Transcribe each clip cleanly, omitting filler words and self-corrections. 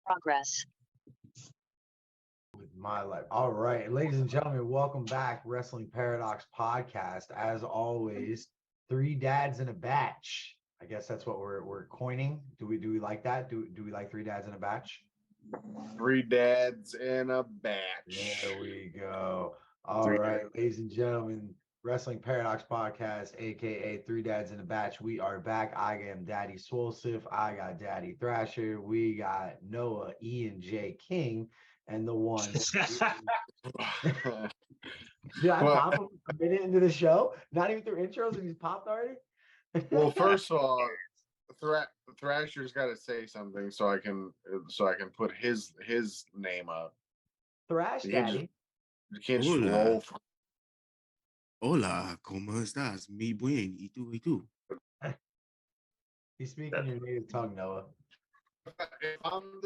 Progress. With my life. All right, ladies and gentlemen, welcome back. Wrestling Paradox Podcast. As always, three dads in a batch. I guess that's what we're coining. Do we like that? Do we like three dads in a batch? Three dads in a batch. There we go. All right, ladies and gentlemen, Wrestling Paradox Podcast, aka Three Dads in a Batch. We are back. I am Daddy Swolsif. I got Daddy Thrasher. We got Noah, Ian J. King, and the one. Did I pop him a minute into the show? Not even through intros, and he's popped already. Well, first of all, Thrasher's got to say something so I can put his name up. Thrash Daddy. You can't just roll. Hola, ¿cómo estás? Mi buen, ¿y tú? He's speaking your native tongue, Noah. If I'm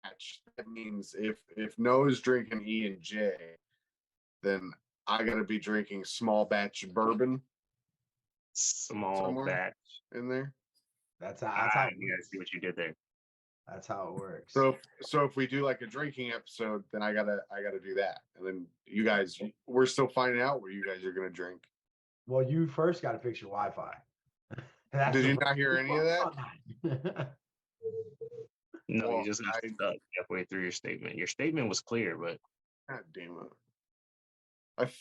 match, that means if Noah's drinking E and J, then I gotta be drinking small batch bourbon. Small batch in there. That's how you guys see what you did there. That's how it works. So if we do like a drinking episode, then I gotta do that, and then you guys, we're still finding out where you guys are gonna drink. Well, you first got to fix your Wi-Fi. Did you not hear any of that? No, you just got stuck halfway through your statement. Your statement was clear, but God damn it!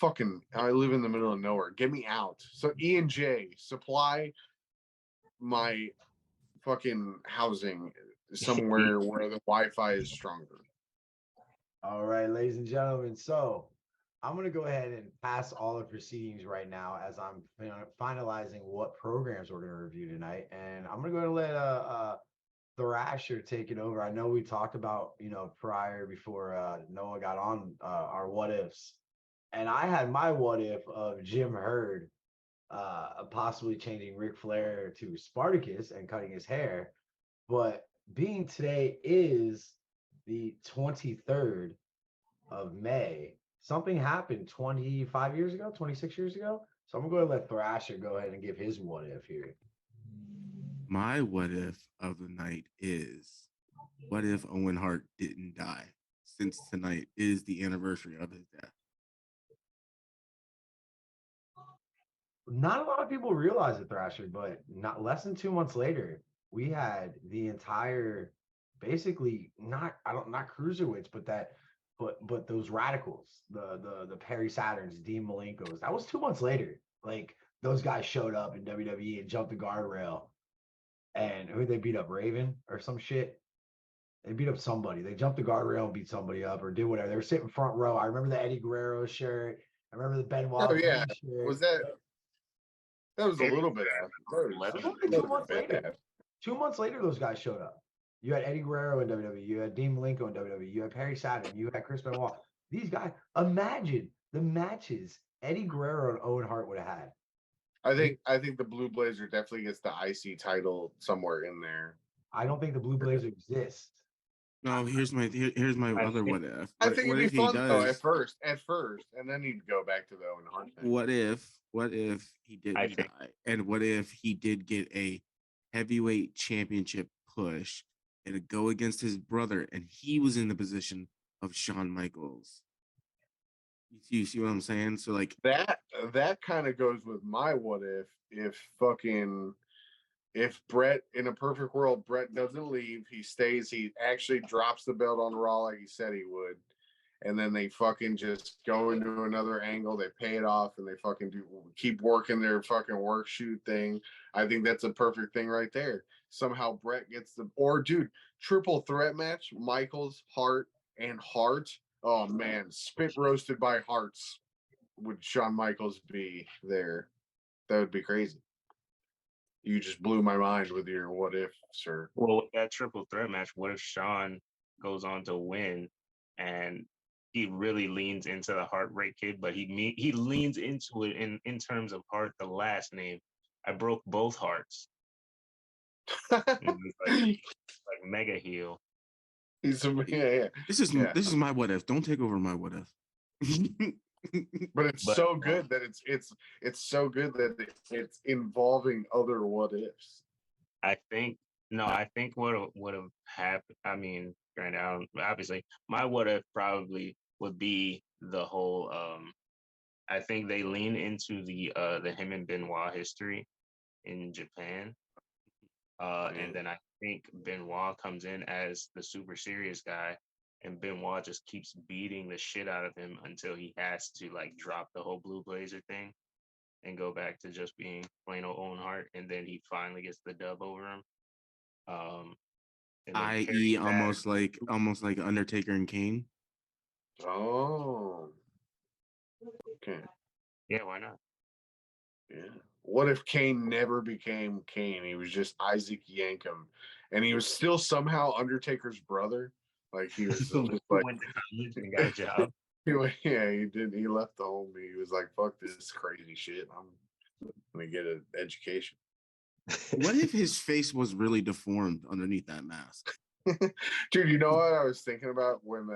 I live in the middle of nowhere. Get me out. So E and J supply my fucking housing somewhere where the Wi-Fi is stronger. All right, ladies and gentlemen. So I'm going to go ahead and pass all the proceedings right now as I'm finalizing what programs we're going to review tonight. And I'm going to go and let Thrasher take it over. I know we talked about, prior before Noah got on our what ifs. And I had my what if of Jim Herd possibly changing Ric Flair to Spartacus and cutting his hair. But being today is the 23rd of May, something happened 25 years ago, 26 years ago. So I'm going to let Thrasher go ahead and give his what if here. My what if of the night is, what if Owen Hart didn't die, since tonight is the anniversary of his death? Not a lot of people realize it, Thrasher, but not less than 2 months later, we had the entire, basically not cruiserweights, but those radicals, the Perry Saturns, Dean Malenkos. That was 2 months later. Like, those guys showed up in WWE and jumped the guardrail. And who they beat up? Raven or some shit? They beat up somebody. They jumped the guardrail and beat somebody up or did whatever. They were sitting front row. I remember the Eddie Guerrero shirt. I remember the Benoit. Oh yeah, shirt. was that was a little bit after. 2 months later. 2 months later, those guys showed up. You had Eddie Guerrero in WWE. You had Dean Malenko in WWE. You had Perry Saturn. You had Chris Benoit. These guys, imagine the matches Eddie Guerrero and Owen Hart would have had. I think the Blue Blazer definitely gets the IC title somewhere in there. I don't think the Blue Blazer exists. No, here's my other what if. I think it'd be fun though at first, and then he'd go back to the Owen Hart thing. What if he didn't die, and what if he did get a heavyweight championship push and to go against his brother, and he was in the position of Shawn Michaels? You see what I'm saying? So like that kind of goes with my what if Brett, in a perfect world, Brett doesn't leave, he stays, he actually drops the belt on Raw like he said he would, and then they fucking just go into another angle, they pay it off, and they fucking keep working their fucking work shoot thing. I think that's a perfect thing right there. Somehow Brett gets triple threat match, Michaels, Hart, and Hart. Oh man, spit roasted by Hearts. Would Shawn Michaels be there? That would be crazy. You just blew my mind with your what if, sir. Well, with that triple threat match, what if Shawn goes on to win and he really leans into the Heart Rate Kid, but he leans into it in terms of Hart, the last name. I broke both hearts. like mega heel. Yeah. This is my what if. Don't take over my what if. But it's so good that it's so good that it's involving other what ifs. I think No, I think what would have happened. I mean, granted, obviously, my what if probably would be the whole. I think they lean into the him and Benoit history in Japan, and then I think Benoit comes in as the super serious guy, and Benoit just keeps beating the shit out of him until he has to like drop the whole Blue Blazer thing and go back to just being plain old Owen Hart, and then he finally gets the dub over him. And then I.e., carries that. almost like Undertaker and Kane. Oh, okay. Yeah, why not? Yeah. What if Kane never became Kane? He was just Isaac Yankem, and he was still somehow Undertaker's brother. Like he was just like Went to college and got a job. yeah, he did. He left the home. He was like, "Fuck this crazy shit. I'm gonna get an education." What if his face was really deformed underneath that mask? Dude, you know what I was thinking about when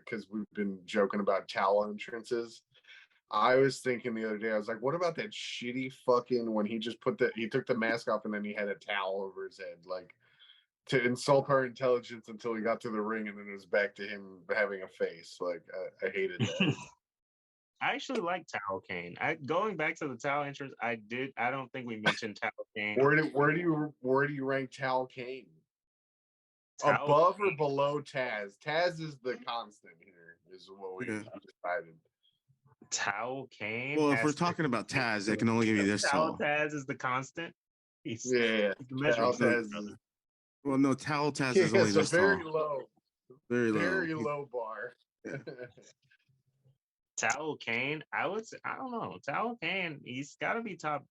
because we've been joking about towel entrances. I was thinking the other day, I was like, what about that shitty fucking when he just he took the mask off and then he had a towel over his head, like to insult our intelligence until he got to the ring and then it was back to him having a face. Like, I hated that. I actually like Towel Kane. Going back to the towel entrance, I don't think we mentioned Towel Kane. Where do you rank Towel Kane? Towel Above Kane. or below Taz? Taz is the constant here, is what we decided. Towel Kane. Well, if we're talking about Taz, I can only give you this. Towel Taz is the constant. He's Towel Taz is, well, no, Towel Taz is only this very tall. low. Very low bar. Towel Kane, I don't know. Towel Kane, he's got to be top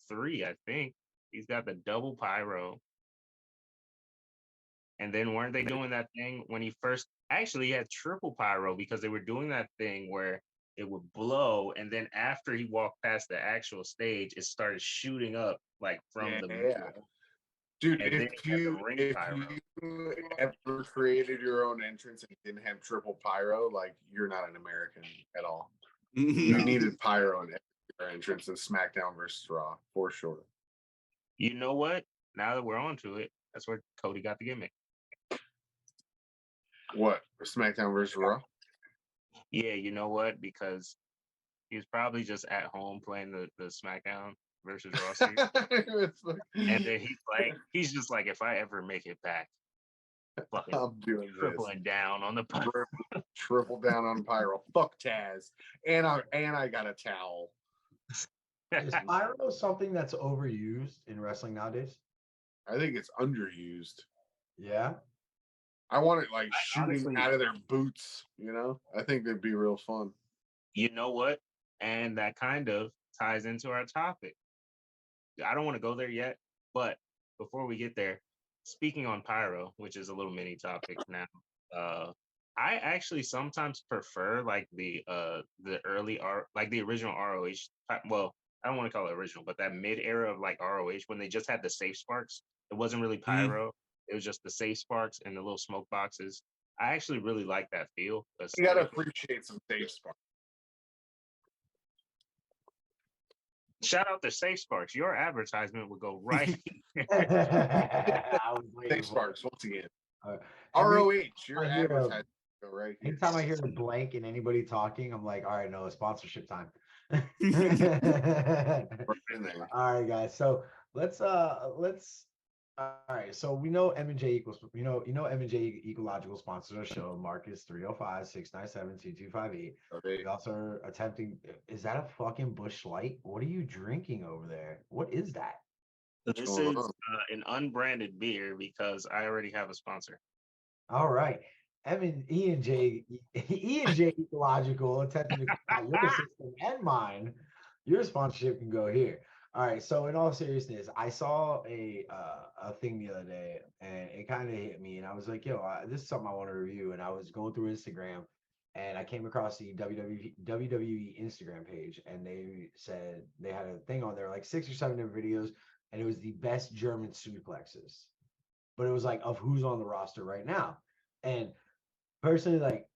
3, I think. He's got the double pyro. And then weren't they doing that thing when he first actually he had triple pyro because they were doing that thing where it would blow and then after he walked past the actual stage, it started shooting up like from the middle. Dude, if you ever created your own entrance and didn't have triple pyro, like you're not an American at all. You needed pyro in your entrance in SmackDown versus Raw for sure. You know what? Now that we're on to it, that's where Cody got the gimmick. What? SmackDown versus Raw? Yeah, you know what? Because he was probably just at home playing the SmackDown versus Raw series. And then he's just like, if I ever make it back, fucking I'm doing tripling down on the pyro. Triple down on pyro. Fuck Taz. And I got a towel. Is pyro something that's overused in wrestling nowadays? I think it's underused. Yeah. I want it like shooting out of their boots, you know? I think it'd be real fun. You know what? And that kind of ties into our topic. I don't want to go there yet, but before we get there, speaking on pyro, which is a little mini topic now, I actually sometimes prefer like the early like the original ROH. Well, I don't want to call it original, but that mid era of like ROH when they just had the safe sparks. It wasn't really pyro. It was just the safe sparks and the little smoke boxes. I actually really like that feel. You gotta appreciate some safe sparks. Shout out to Safe Sparks. Your advertisement would go right. Safe Sparks once again. ROH, your advertisement go right here. Anytime I hear a blank and anybody talking, I'm like, all right, no, sponsorship time. All right, guys. So let's all right. So we know M&J equals, M&J ecological sponsors our show. Marcus 305-697-2258. We also are attempting, is that a fucking Busch Light? What are you drinking over there? What is that? This is an unbranded beer because I already have a sponsor. All right. E&J ecological attempting to comply your system and mine. Your sponsorship can go here. All right, so in all seriousness, I saw a thing the other day, and it kind of hit me, and I was like, "Yo, this is something I want to review." And I was going through Instagram, and I came across the WWE Instagram page, and they said they had a thing on there, like 6 or 7 different videos, and it was the best German suplexes, but it was like of who's on the roster right now, and personally, like,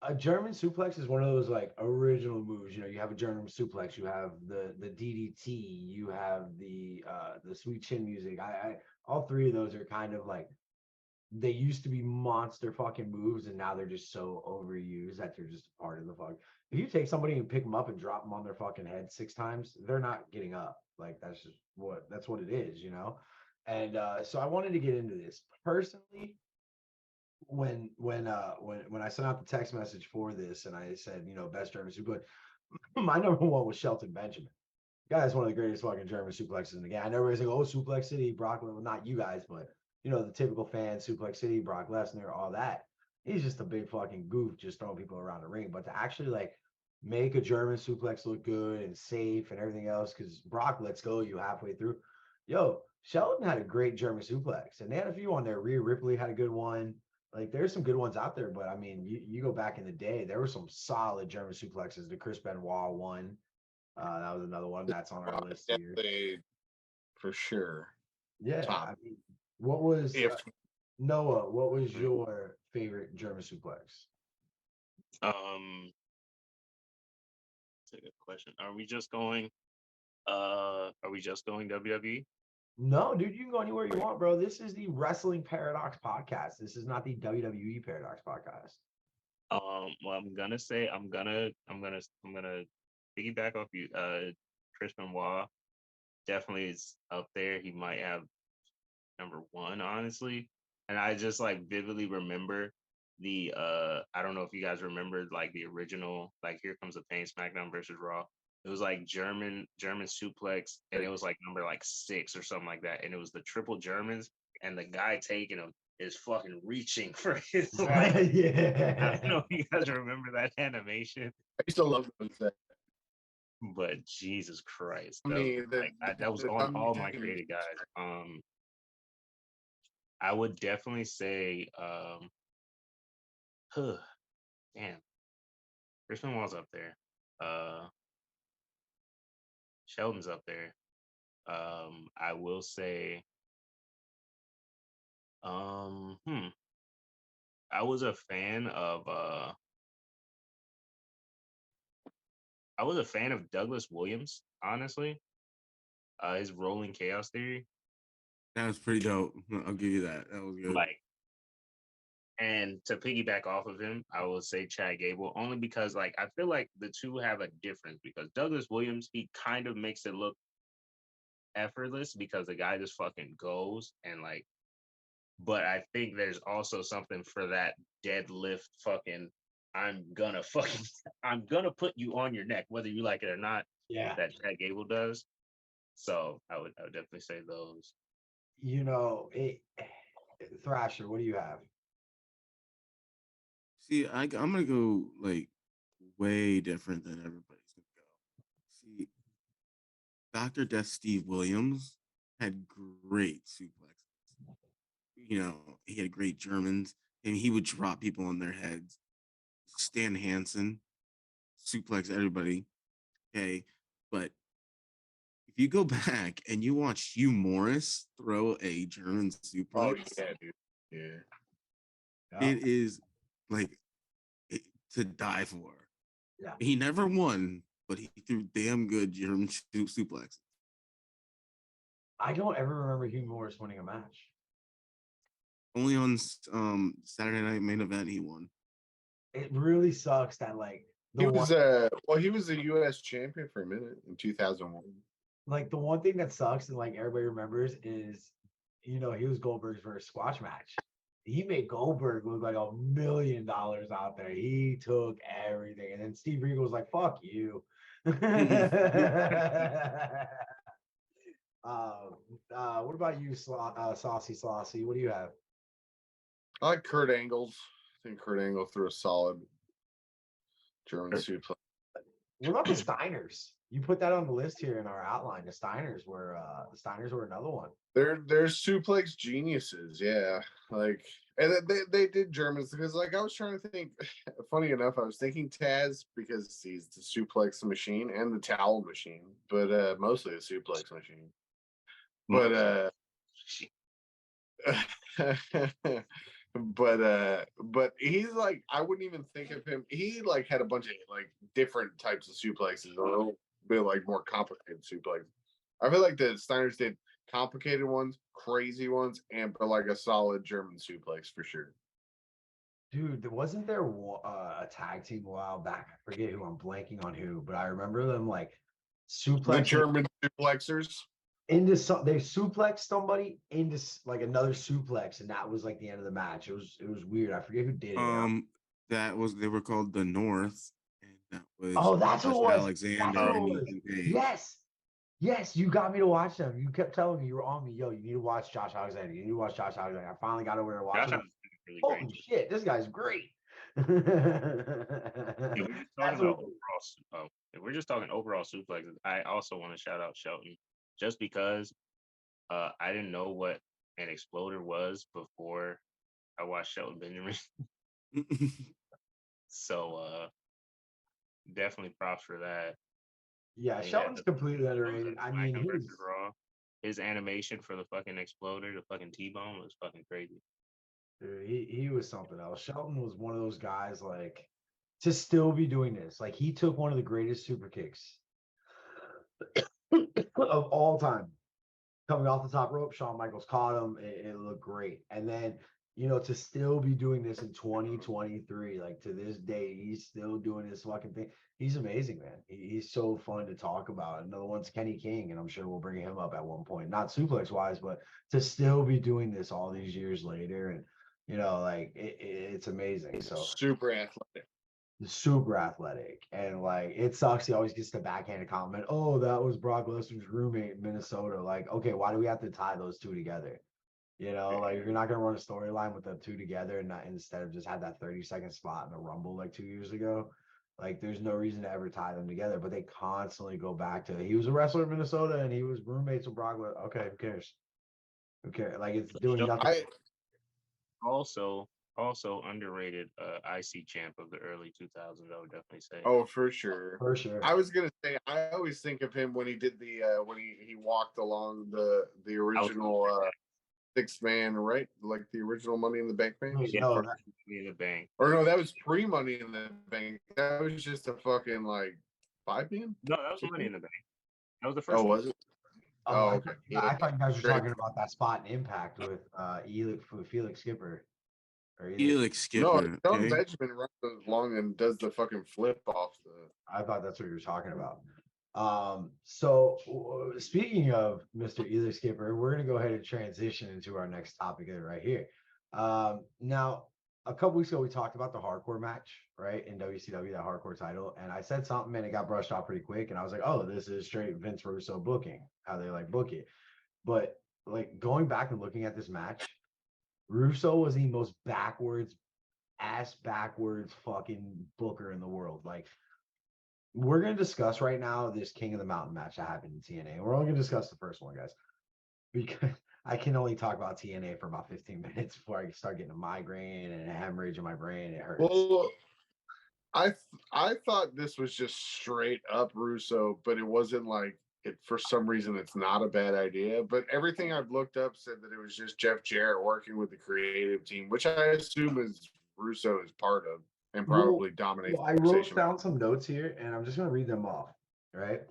a German suplex is one of those like original moves. You know, you have a German suplex, you have the DDT, you have the sweet chin music. all three of those are kind of like they used to be monster fucking moves, and now they're just so overused that they're just a part of the fuck. If you take somebody and pick them up and drop them on their fucking head 6 times, they're not getting up. Like that's what it is, you know. And so I wanted to get into this personally. When I sent out the text message for this, and I said, you know, best German suplex, my number one was Shelton Benjamin. The guy is one of the greatest fucking German suplexes in the game. I know everybody's like, oh, Suplex City, Brock, well, not you guys, but you know, the typical fan, Suplex City, Brock Lesnar, all that. He's just a big fucking goof, just throwing people around the ring. But to actually like make a German suplex look good and safe and everything else, because Brock lets go you halfway through. Yo, Sheldon had a great German suplex, and they had a few on there. Rhea Ripley had a good one. Like there's some good ones out there, but I mean, you go back in the day, there were some solid German suplexes. The Chris Benoit one, that was another one that's on our list here. Definitely, for sure. Yeah, Top. I mean, what was If Noah? What was your favorite German suplex? That's a good question. Are we just going WWE? No, dude, you can go anywhere you want, bro. This is the Wrestling Paradox podcast. This is not the WWE Paradox podcast. Well, I'm gonna piggyback off you. Chris Benoit definitely is up there. He might have number one, honestly. And I just like vividly remember the I don't know if you guys remember like the original, like Here Comes the Pain SmackDown versus Raw. It was like German suplex, and it was like number like 6 or something like that. And it was the triple Germans, and the guy taking him is fucking reaching for his life. I Yeah. don't know if you guys remember that animation, I used to love those. but Jesus Christ, I that mean, was on all my creative guys. I would definitely say, damn, Chris Benoit's up there. Sheldon's up there. I will say, I was a fan of Douglas Williams, honestly. His rolling chaos theory. That was pretty dope. I'll give you that. That was good. Like, and to piggyback off of him, I will say Chad Gable, only because like I feel like the two have a difference, because Douglas Williams, he kind of makes it look effortless because the guy just fucking goes and like, but I think there's also something for that deadlift fucking I'm gonna put you on your neck whether you like it or not. Yeah. That Chad Gable does. So I would definitely say those. You know, Thrasher, what do you have? See, I'm gonna go like way different than everybody's gonna go. See, Dr. Death Steve Williams had great suplexes. You know, he had great Germans, and he would drop people on their heads. Stan Hansen, suplex everybody. Okay, but if you go back and you watch Hugh Morris throw a German suplex, Oh yeah, dude. Yeah. it is like to die for. Yeah. He never won, but he threw damn good German suplex. I don't ever remember Hugh Morris winning a match. Only on Saturday Night Main Event he won. It really sucks that like He was he was a US champion for a minute in 2001. like the one thing that sucks and like everybody remembers is, you know, he was Goldberg's first squash match. He made Goldberg look like $1 million out there. He took everything, and then Steve Regal was like, "Fuck you." What about you, Saucy Slossy? What do you have? I like Kurt Angle's. I think Kurt Angle threw a solid German suplex. What about the Steiners? You put that on the list here in our outline. The Steiners were another one. They're suplex geniuses, yeah. Like, and they did Germans because, like, I was trying to think. Funny enough, I was thinking Taz because he's the suplex machine and the towel machine, but mostly the suplex machine. But but he's like, I wouldn't even think of him. He like had a bunch of like different types of suplexes, a little bit like more complicated suplex. I feel like the Steiners did complicated ones, crazy ones, but like a solid German suplex for sure. Dude, wasn't there a tag team a while back? I forget who. I'm blanking on who, but I remember them like The suplex German suplexers. into some. They suplexed somebody into like another suplex, and that was like the end of the match. It was weird. I forget who did it. They were called the North, and that was Oh, that's who it was. Alexander That's and who it was. Ethan Page. Yes, you got me to watch them. You kept telling me you were on me. Yo, you need to watch Josh Alexander. You need to watch Josh Alexander. I finally got over there to watch Josh him. Alexander's really Holy great. shit, this guy's great. If we're just talking about overall, if we're just talking overall suplexes, I also want to shout out Shelton, just because I didn't know what an exploder was before I watched Shelton Benjamin. So definitely props for that. Yeah, And Shelton's completely those underrated. are I mean, SmackDown versus Raw. His animation for the fucking exploder, the fucking T-bone, was fucking crazy. dude, he was something else. Shelton was one of those guys like to still be doing this. Like he took one of the greatest super kicks of all time. Coming off the top rope, Shawn Michaels caught him. It looked great. And then, to still be doing this in 2023, like to this day, he's still doing this fucking thing. He's amazing, man. He's so fun to talk about. Another one's Kenny King, and I'm sure we'll bring him up at one point. Not suplex wise, but to still be doing this all these years later, and like it's amazing. So Super athletic. super athletic, and like it sucks he always gets the backhanded compliment, oh, that was Brock Lesnar's roommate in Minnesota. Like, okay, why do we have to tie those two together? Like you're not gonna run a storyline with the two together and not instead of just had that 30-second spot in the Rumble like 2 years ago. Like there's no reason to ever tie them together, but they constantly go back to he was a wrestler in Minnesota and he was roommates with Brock Lesnar. Okay, who cares? Like it's doing nothing. Also underrated IC champ of the early 2000s, I would definitely say. Oh, for sure. For sure. I was gonna say I always think of him when he did the when he walked along the original 6-man, right? Like the original Money in the Bank match. Yeah, Money in the Bank. Or no, that was pre-Money in the Bank. That was just a fucking like 5-man. No, that was Money in the Bank. That was the first. Oh, was it? Oh, okay. I thought you guys were talking about that spot in Impact with Felix Skipper. Felix Skipper. No, Shelton Benjamin runs along and does the fucking flip off the. I thought that's what you were talking about. So speaking of Mr. Felix Skipper, we're gonna go ahead and transition into our next topic right here. Now, a couple weeks ago we talked about the hardcore match, right, in WCW, that hardcore title, and I said something and it got brushed off pretty quick, and I was like, oh, this is straight Vince Russo booking, how they like book it. But like going back and looking at this match, Russo was the most backwards fucking booker in the world. Like, we're going to discuss right now this King of the Mountain match that happened in TNA. We're only going to discuss the first one, guys, because I can only talk about TNA for about 15 minutes before I start getting a migraine and a hemorrhage in my brain. It hurts. Well, I thought this was just straight up Russo, but it wasn't like it. For some reason, it's not a bad idea. But everything I've looked up said that it was just Jeff Jarrett working with the creative team, which I assume is Russo is part of and probably dominates. I wrote down some notes here, and I'm just going to read them off. Right?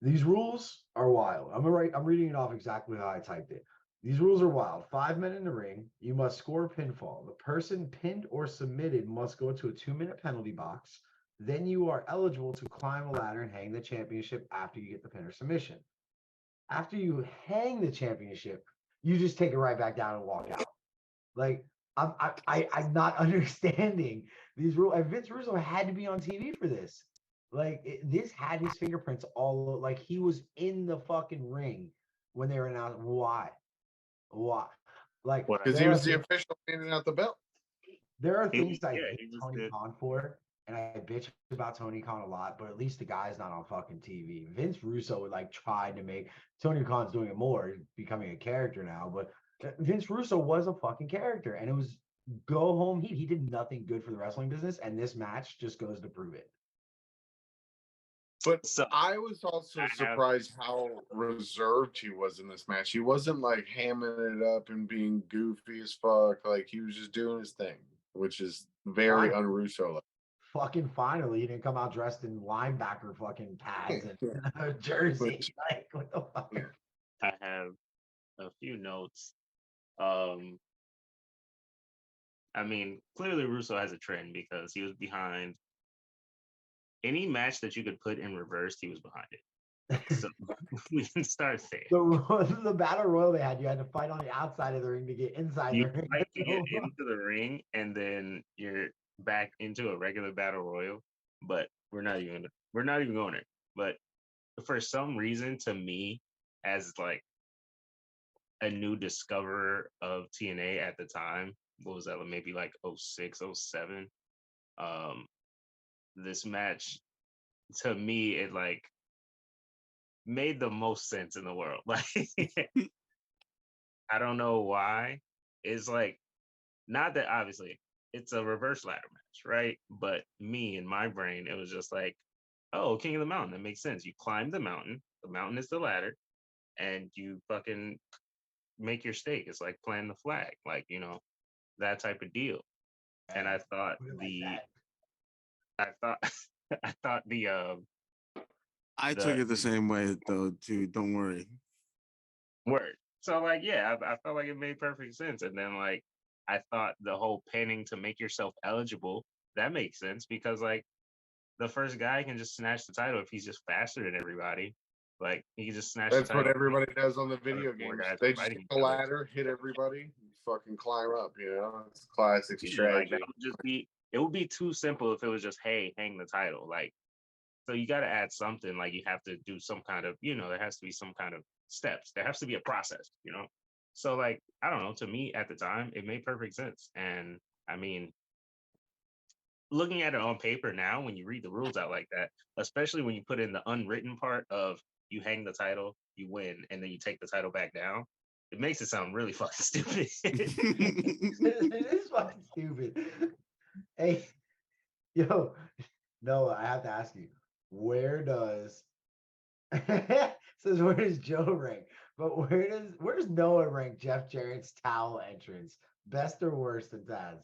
These rules are wild. I'm reading it off exactly how I typed it. These rules are wild. 5 men in the ring. You must score pinfall. The person pinned or submitted must go to a 2-minute penalty box. Then you are eligible to climb a ladder and hang the championship after you get the pin or submission. After you hang the championship, you just take it right back down and walk out. Like, I'm not understanding these rules. And Vince Russo had to be on TV for this. Like, this had his fingerprints all over. Like, he was in the fucking ring when they were announced. Why? Like, because he was the official handing out the belt. There are things I hate Tony Khan for, and I bitch about Tony Khan a lot, but at least the guy's not on fucking TV. Vince Russo would like try to make Tony Khan's doing it more, becoming a character now, but Vince Russo was a fucking character, and it was go home heat. He did nothing good for the wrestling business, and this match just goes to prove it. But I was also surprised how reserved he was in this match. He wasn't like hamming it up and being goofy as fuck. Like he was just doing his thing, which is very un-Russo. Fucking finally, he didn't come out dressed in linebacker fucking pads and a jersey. Like, what the fuck? I have a few notes. I mean, clearly Russo has a trend because he was behind any match that you could put in reverse. He was behind it. So we can start there. The battle royal they had, you had to fight on the outside of the ring to get inside You the ring. fight to get into the ring, and then you're back into a regular battle royal. But we're not even going there. But for some reason, to me, as like a new discoverer of TNA at the time, what was that? Maybe like 06, 07. This match, to me, it like made the most sense in the world. Like, I don't know why. It's like, not that obviously it's a reverse ladder match, right? But me, in my brain, it was just like, oh, King of the Mountain, that makes sense. You climb the mountain is the ladder, and you fucking make your stake. It's like playing the flag, like, that type of deal. And I thought I thought I thought I took it the same way though, too. Don't worry. word. So like, yeah, I felt like it made perfect sense. And then like, I thought the whole pinning to make yourself eligible, that makes sense because like the first guy can just snatch the title if he's just faster than everybody. Like he can just snatch That's the title. what everybody does on the video Four games. guys They just fighting get the each other. ladder, hit everybody, fucking climb up. It's classic Like strategy. that would just be. It would be too simple if it was just, hey, hang the title. Like, so you got to add something. Like you have to do some kind of, there has to be some kind of steps. There has to be a process. So like, I don't know. To me at the time, it made perfect sense. And I mean, looking at it on paper now, when you read the rules out like that, especially when you put in the unwritten part of you hang the title, you win, and then you take the title back down, it makes it sound really fucking stupid. It is fucking stupid. Hey, yo, Noah, I have to ask you, where does says where does Joe rank? But where does Noah rank Jeff Jarrett's towel entrance? Best or worse than Taz?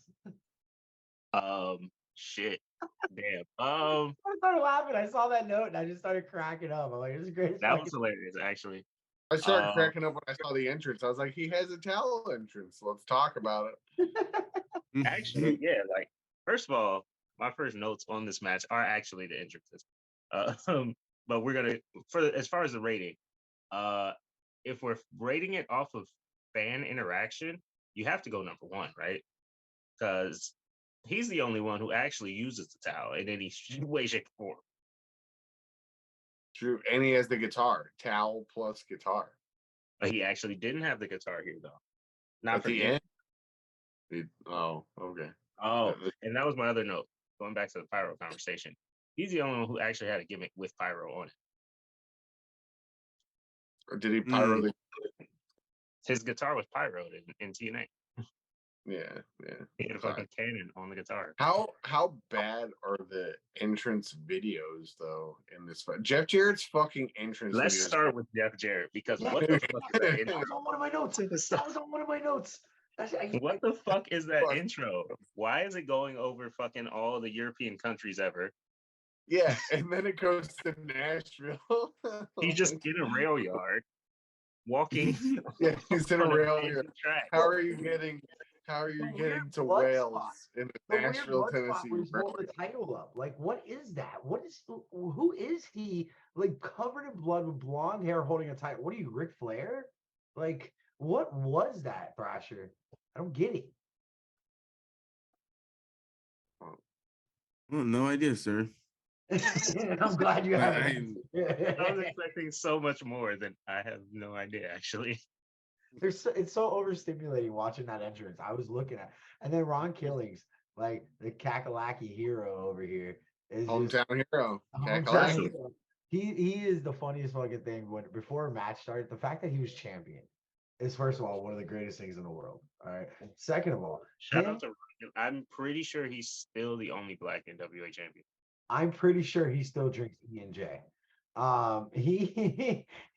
Shit. Damn. I started laughing. I saw that note and I just started cracking up. I'm like, it's the greatest. That was hilarious, actually. I started cracking up when I saw the entrance. I was like, he has a towel entrance. Let's talk about it. Actually, yeah. Like, first of all, my first notes on this match are actually the entrances. But we're gonna as far as the rating, if we're rating it off of fan interaction, you have to go number one, right? Because he's the only one who actually uses the towel in any way, shape, or form. True. And he has the guitar. Towel plus guitar. But he actually didn't have the guitar here, though. Not At for the end. Oh, okay. Oh, and that was my other note. Going back to the pyro conversation. He's the only one who actually had a gimmick with pyro on it. Or did he pyro the... His guitar was pyroed in TNA. Yeah. He had a fucking cannon on the guitar. How bad are the entrance videos though in this fight? Jeff Jarrett's fucking entrance. Let's videos. Start with Jeff Jarrett because what the fuck is that intro? That was on one of my notes. That was on one of my notes. What the fuck is that intro? Why is it going over fucking all the European countries ever? Yeah, and then it goes to Nashville. He's just in a rail yard, walking. Yeah, he's in a rail yard. How are you getting to Wales in Nashville, Tennessee? Hold the title up. Like, what is that? Who is he? Like, covered in blood with blonde hair, holding a title. What are you, Ric Flair? Like, what was that, Thrasher? I don't get it. Oh, no idea, sir. I'm glad you have I was expecting so much more than I have no idea, actually. It's so overstimulating watching that entrance. I was looking at, and then Ron Killings, like the Kakalaki hero over here, is hometown hero. Hometown hero. He is the funniest fucking thing. Before a match started, the fact that he was champion is, first of all, one of the greatest things in the world. All right. Second of all, shout out to Ron. I'm pretty sure he's still the only Black NWA champion. I'm pretty sure he still drinks E&J.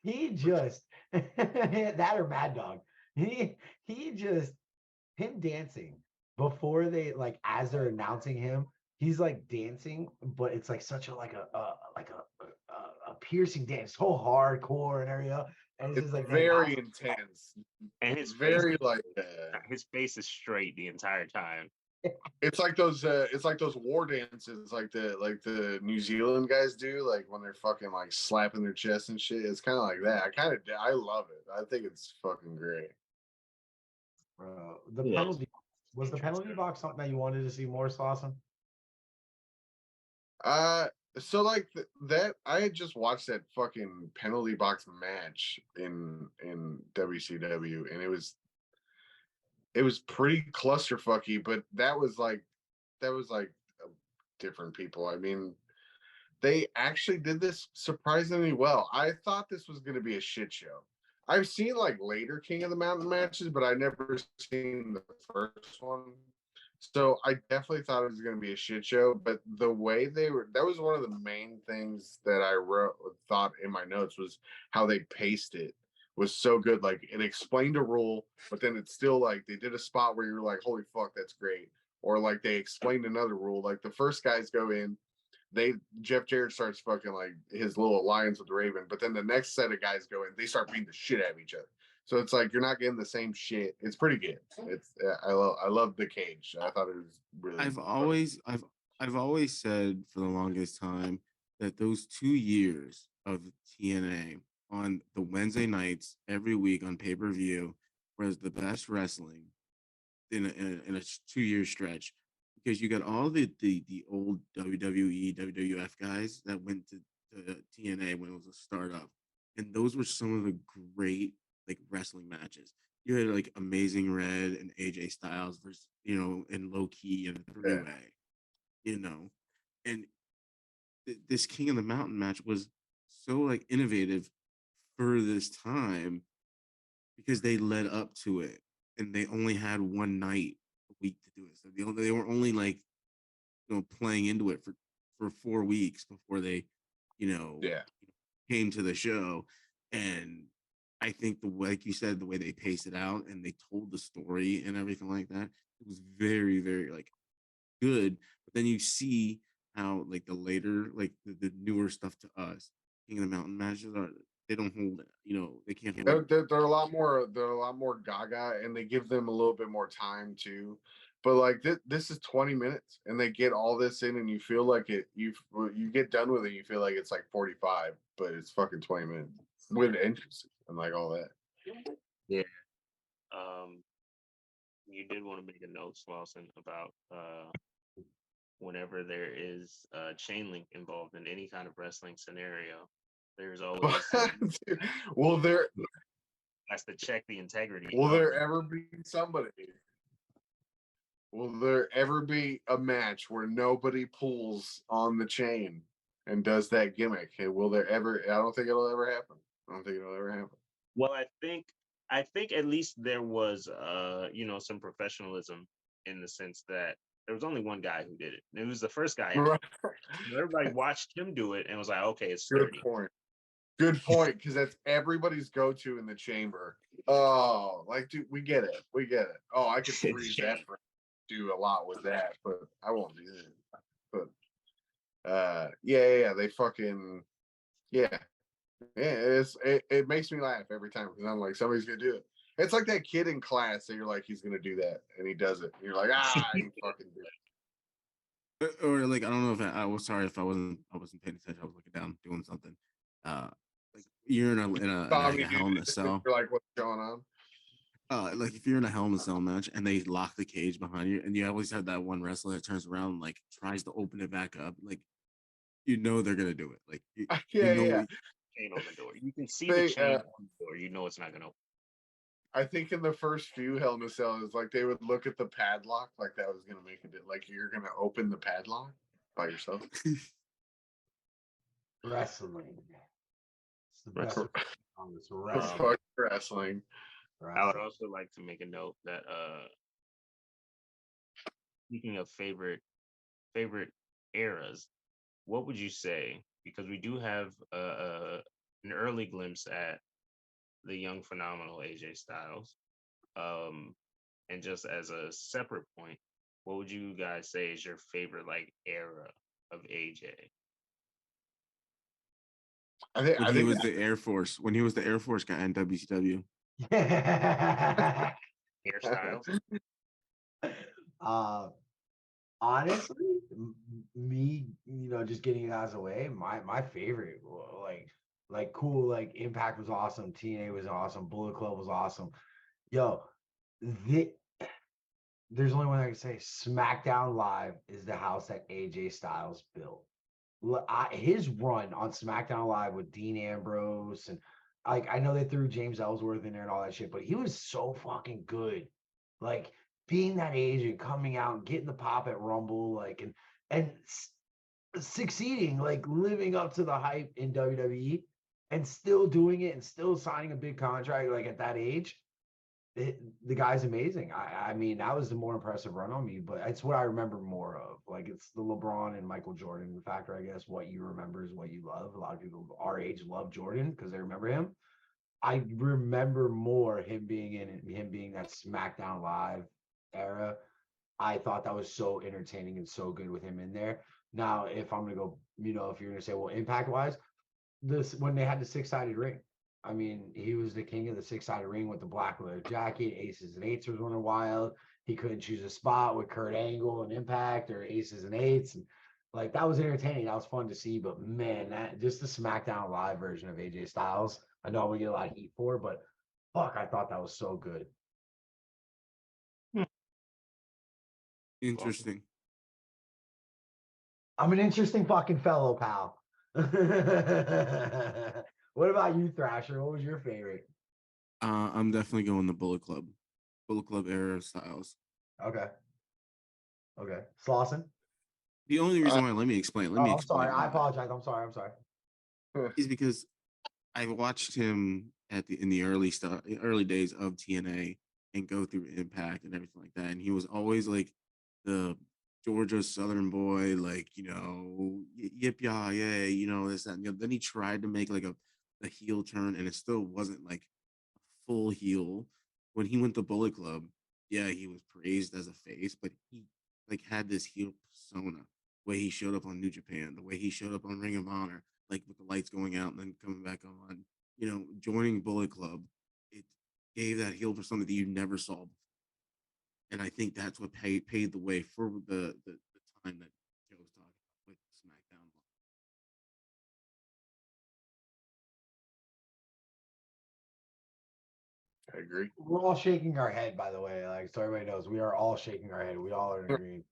He just that or Mad Dog. He just him dancing before they, like, as they're announcing him, he's like dancing, but it's like such a piercing dance, so hardcore and everything. And it's It's just like very intense. And his Very his face is straight the entire time. it's like those war dances like the New Zealand guys do, like when they're fucking like slapping their chest and shit. It's kind of like that. I love it. I think it's fucking great. The penalty was the penalty box something that you wanted to see more, Slauson? So like that, I had just watched that fucking penalty box match in WCW, and it was pretty clusterfucky, but that was like different people. I mean, they actually did this surprisingly well. I thought this was going to be a shit show. I've seen like later King of the Mountain matches, but I never seen the first one. So I definitely thought it was going to be a shit show. But the way that was one of the main things that I thought in my notes was how they paced it was so good. Like it explained a rule, but then it's still like they did a spot where you're like, holy fuck, that's great. Or like they explained another rule. Like the first guys go in, Jeff Jarrett starts fucking like his little alliance with Raven, but then the next set of guys go in, they start beating the shit out of each other. So it's like you're not getting the same shit. It's pretty good. It's I love the cage. I thought it was really. I've always said for the longest time that those 2 years of TNA on the Wednesday nights every week on pay-per-view was the best wrestling in a 2 year stretch, because you got all the old WWE, WWF guys that went to TNA when it was a startup, and those were some of the great like wrestling matches. You had like Amazing Red and AJ Styles versus and Low Key and a 3-way, and this King of the Mountain match was so like innovative for this time because they led up to it and they only had one night a week to do it. So they were only like playing into it for 4 weeks before they Yeah. came to the show. And I think like you said, the way they paced it out and they told the story and everything like that, it was very, very like good. But then you see how like the later, like the newer stuff to us, King of the Mountain matches they don't hold it. They can't hold it. They're a lot more gaga, and they give them a little bit more time too. But like this is 20 minutes, and they get all this in, and you feel like you get done with it, you feel like it's like 45, but it's fucking 20 minutes with entrances and like all that. Yeah. You did want to make a note, Slauson, about whenever there is chain link involved in any kind of wrestling scenario, there's always Will there has to check the integrity. Will there ever be somebody? Will there ever be a match where nobody pulls on the chain and does that gimmick? Will there ever? I don't think it'll ever happen. Well, I think at least there was some professionalism in the sense that there was only one guy who did it. It was the first guy. Right. Everybody watched him do it and was like, okay, it's Good 30. Good point, because that's everybody's go-to in the chamber. Oh, like, dude, we get it. Oh, I could freeze that for do a lot with that, but I won't do that. But yeah, they fucking yeah. It makes me laugh every time because I'm like, somebody's gonna do it. It's like that kid in class that you're like, he's gonna do that, and he does it. And you're like, he fucking did it. Or like I don't know if I was sorry if I wasn't paying attention. I was looking down doing something. Like you're in a Hell in a Cell. You're like, what's going on? Like if you're in a Hell in a Cell match and they lock the cage behind you, and you always have that one wrestler that turns around and like tries to open it back up, like they're gonna do it. Like Yeah. Chain on the door. You can see the chain on the door. You know it's not gonna open. I think in the first few Hell in a Cell, it's like they would look at the padlock like that was gonna make it. Like you're gonna open the padlock by yourself. Wrestling. It's the best on this Wrestling. I would also like to make a note that speaking of favorite eras, what would you say? Because we do have an early glimpse at the young phenomenal AJ Styles. And just as a separate point, what would you guys say is your favorite like era of AJ? When he was the Air Force guy in WCW. Hairstyles. Honestly, me, just getting guys away. My favorite, like cool, like Impact was awesome, TNA was awesome, Bullet Club was awesome. Yo, there's only one I can say. SmackDown Live is the house that AJ Styles built. His run on SmackDown Live with Dean Ambrose and like I know they threw James Ellsworth in there and all that shit, but he was so fucking good. Like being that age and coming out and getting the pop at Rumble, like and succeeding, like living up to the hype in WWE and still doing it and still signing a big contract like at that age. The guy's amazing. I mean, that was the more impressive run on me, but it's what I remember more of. Like it's the LeBron and Michael Jordan factor, I guess. What you remember is what you love. A lot of people our age love Jordan because they remember him. I remember more him being that SmackDown Live era. I thought that was so entertaining and so good with him in there. Now, if I'm gonna go, if you're gonna say, well, impact wise, this when they had the 6-sided ring. I mean, he was the king of the 6-sided ring with the black leather jacket. Aces and eights was running wild. He couldn't choose a spot with Kurt Angle and Impact or aces and eights. And like that was entertaining. That was fun to see. But man, that just the SmackDown Live version of AJ Styles. I know we get a lot of heat for, but fuck, I thought that was so good. Interesting. I'm an interesting fucking fellow, pal. What about you, Thrasher? What was your favorite? I'm definitely going the Bullet Club era Styles. Okay. Slauson? The only reason why, let me explain. I'm sorry. I apologize. I'm sorry. Is because I watched him in the early days of TNA and go through Impact and everything like that, and he was always like the Georgia Southern boy, like yip yah yeah, this that. And then he tried to make like a heel turn, and it still wasn't like a full heel. When he went to Bullet Club, yeah, he was praised as a face, but he like had this heel persona. The way he showed up on New Japan, the way he showed up on Ring of Honor, like with the lights going out and then coming back on. Joining Bullet Club, it gave that heel persona that you never saw before. And I think that's what paved the way for the time that Joe was talking about with SmackDown. I agree. We're all shaking our head, by the way. Like, so everybody knows, we are all shaking our head. We all are agreeing.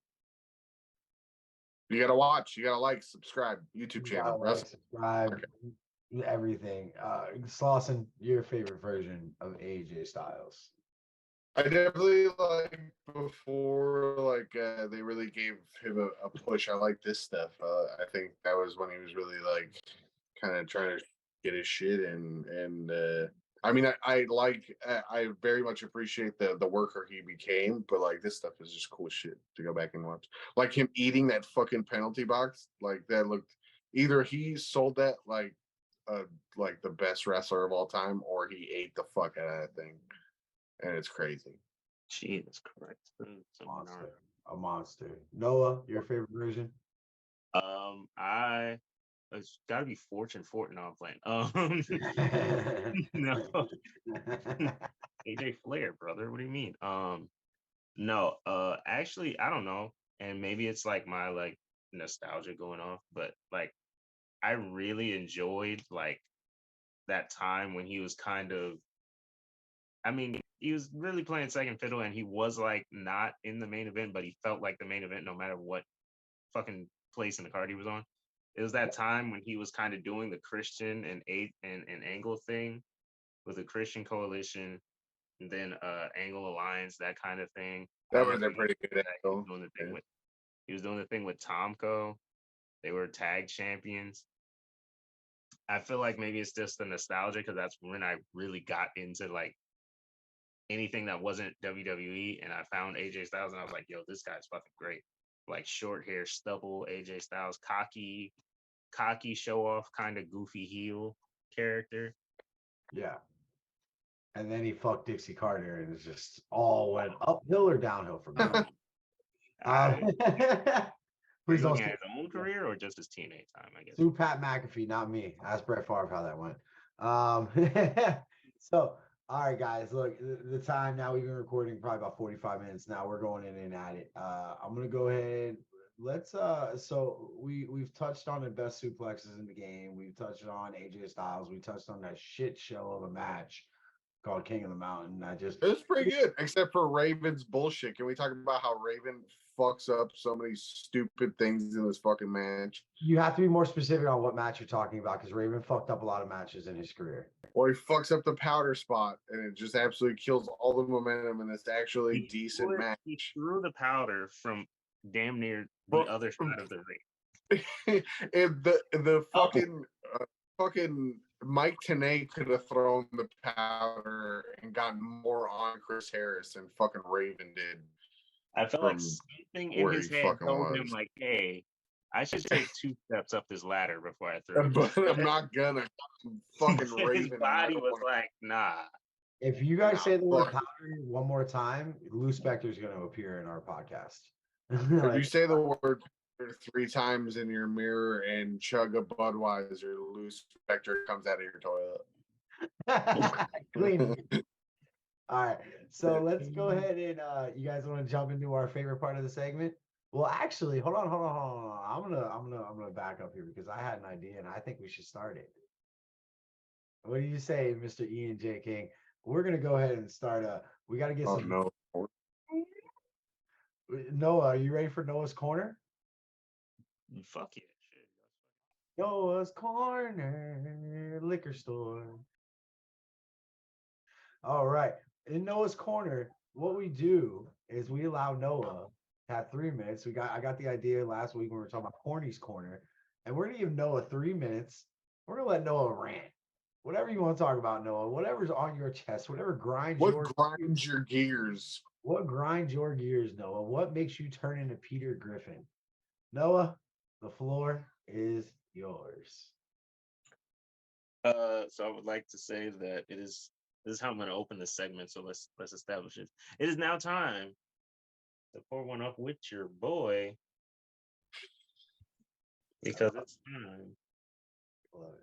You gotta watch. You gotta like, subscribe. YouTube channel. Subscribe. Okay. Everything. Slauson, your favorite version of AJ Styles? I definitely like before, they really gave him a push. I like this stuff. I think that was when he was really like kind of trying to get his shit and I mean, I very much appreciate the worker he became, but like this stuff is just cool shit to go back and watch. Like him eating that fucking penalty box, like that looked either he sold that like the best wrestler of all time, or he ate the fuck out of that thing. And it's crazy. Jesus Christ. A monster. Noah, your favorite version? It's gotta be Fortune Fort. No, I'm playing. No. AJ Flair, brother. What do you mean? No, actually, I don't know. And maybe it's like my like nostalgia going off, but like I really enjoyed like that time when he was he was really playing second fiddle and he was like not in the main event, but he felt like the main event no matter what fucking place in the card he was on. It was that time when he was kind of doing the Christian and Angle thing with the Christian Coalition and then Angle Alliance, that kind of thing. That was a pretty good angle. He was doing the thing with Tomko. They were tag champions. I feel like maybe it's just the nostalgia because that's when I really got into like anything that wasn't WWE, and I found AJ Styles and I was like, yo, this guy's fucking great. Like short hair, stubble, AJ Styles, cocky show off, kind of goofy heel character. Yeah. And then he fucked Dixie Carter and it just all went uphill or downhill from there. Please don't looking say at his own career or just his TNA time, I guess. sue Pat McAfee, not me. Ask Brett Favre how that went. So, all right, guys, look, the time now, we've been recording probably about 45 minutes now. We're going in and at it. I'm gonna go ahead. Let's so we've touched on the best suplexes in the game. We've touched on AJ Styles. We touched on that shit show of a match called King of the Mountain. It was pretty good, except for Raven's bullshit. Can we talk about how Raven fucks up so many stupid things in this fucking match? You have to be more specific on what match you're talking about, because Raven fucked up a lot of matches in his career. Or he fucks up the powder spot, and it just absolutely kills all the momentum in this actually decent match. He threw the powder from damn near the other side of the ring. And the fucking Mike Tenay could have thrown the powder and gotten more on Chris Harris than fucking Raven did. I felt like something in his head told him, like, hey, I should take 2 steps up this ladder before I throw it. But I'm not gonna. Fucking Raven. His body was like, nah. If you guys say the word powder one more time, Lou Spector's going to appear in our podcast. If you say the word 3 times in your mirror and chug a Budweiser, Lou Spector comes out of your toilet. Clean. All right, so let's go ahead and you guys want to jump into our favorite part of the segment? Well, actually, hold on. I'm gonna back up here because I had an idea and I think we should start it. What do you say, Mr. Ian J. King? We're gonna go ahead and start. We got to get some. No. Noah, are you ready for Noah's Corner? Fuck yeah, shit. Noah's Corner liquor store. All right. In Noah's Corner, what we do is we allow Noah to have 3 minutes. I got the idea last week when we were talking about Corny's Corner, and we're gonna give Noah 3 minutes. We're gonna let Noah rant. Whatever you want to talk about, Noah, whatever's on your chest, whatever grinds your gears. What grinds your gears, Noah? What makes you turn into Peter Griffin? Noah, the floor is yours. So I would like to say that this is how I'm going to open this segment. So let's establish it. It is now time to pour one up with your boy, because it's time for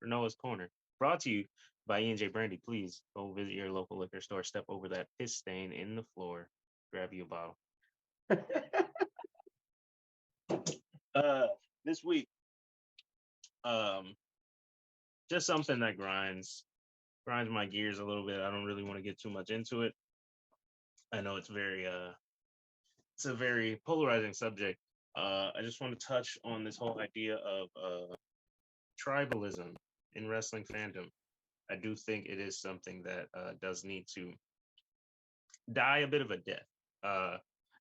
Noah's Corner, brought to you by E&J Brandy. Please go visit your local liquor store. Step over that piss stain in the floor. Grab you a bottle. This week, just something that grinds my gears a little bit. I don't really want to get too much into it. I know it's a very polarizing subject. I just want to touch on this whole idea of tribalism in wrestling fandom. I do think it is something that does need to die a bit of a death.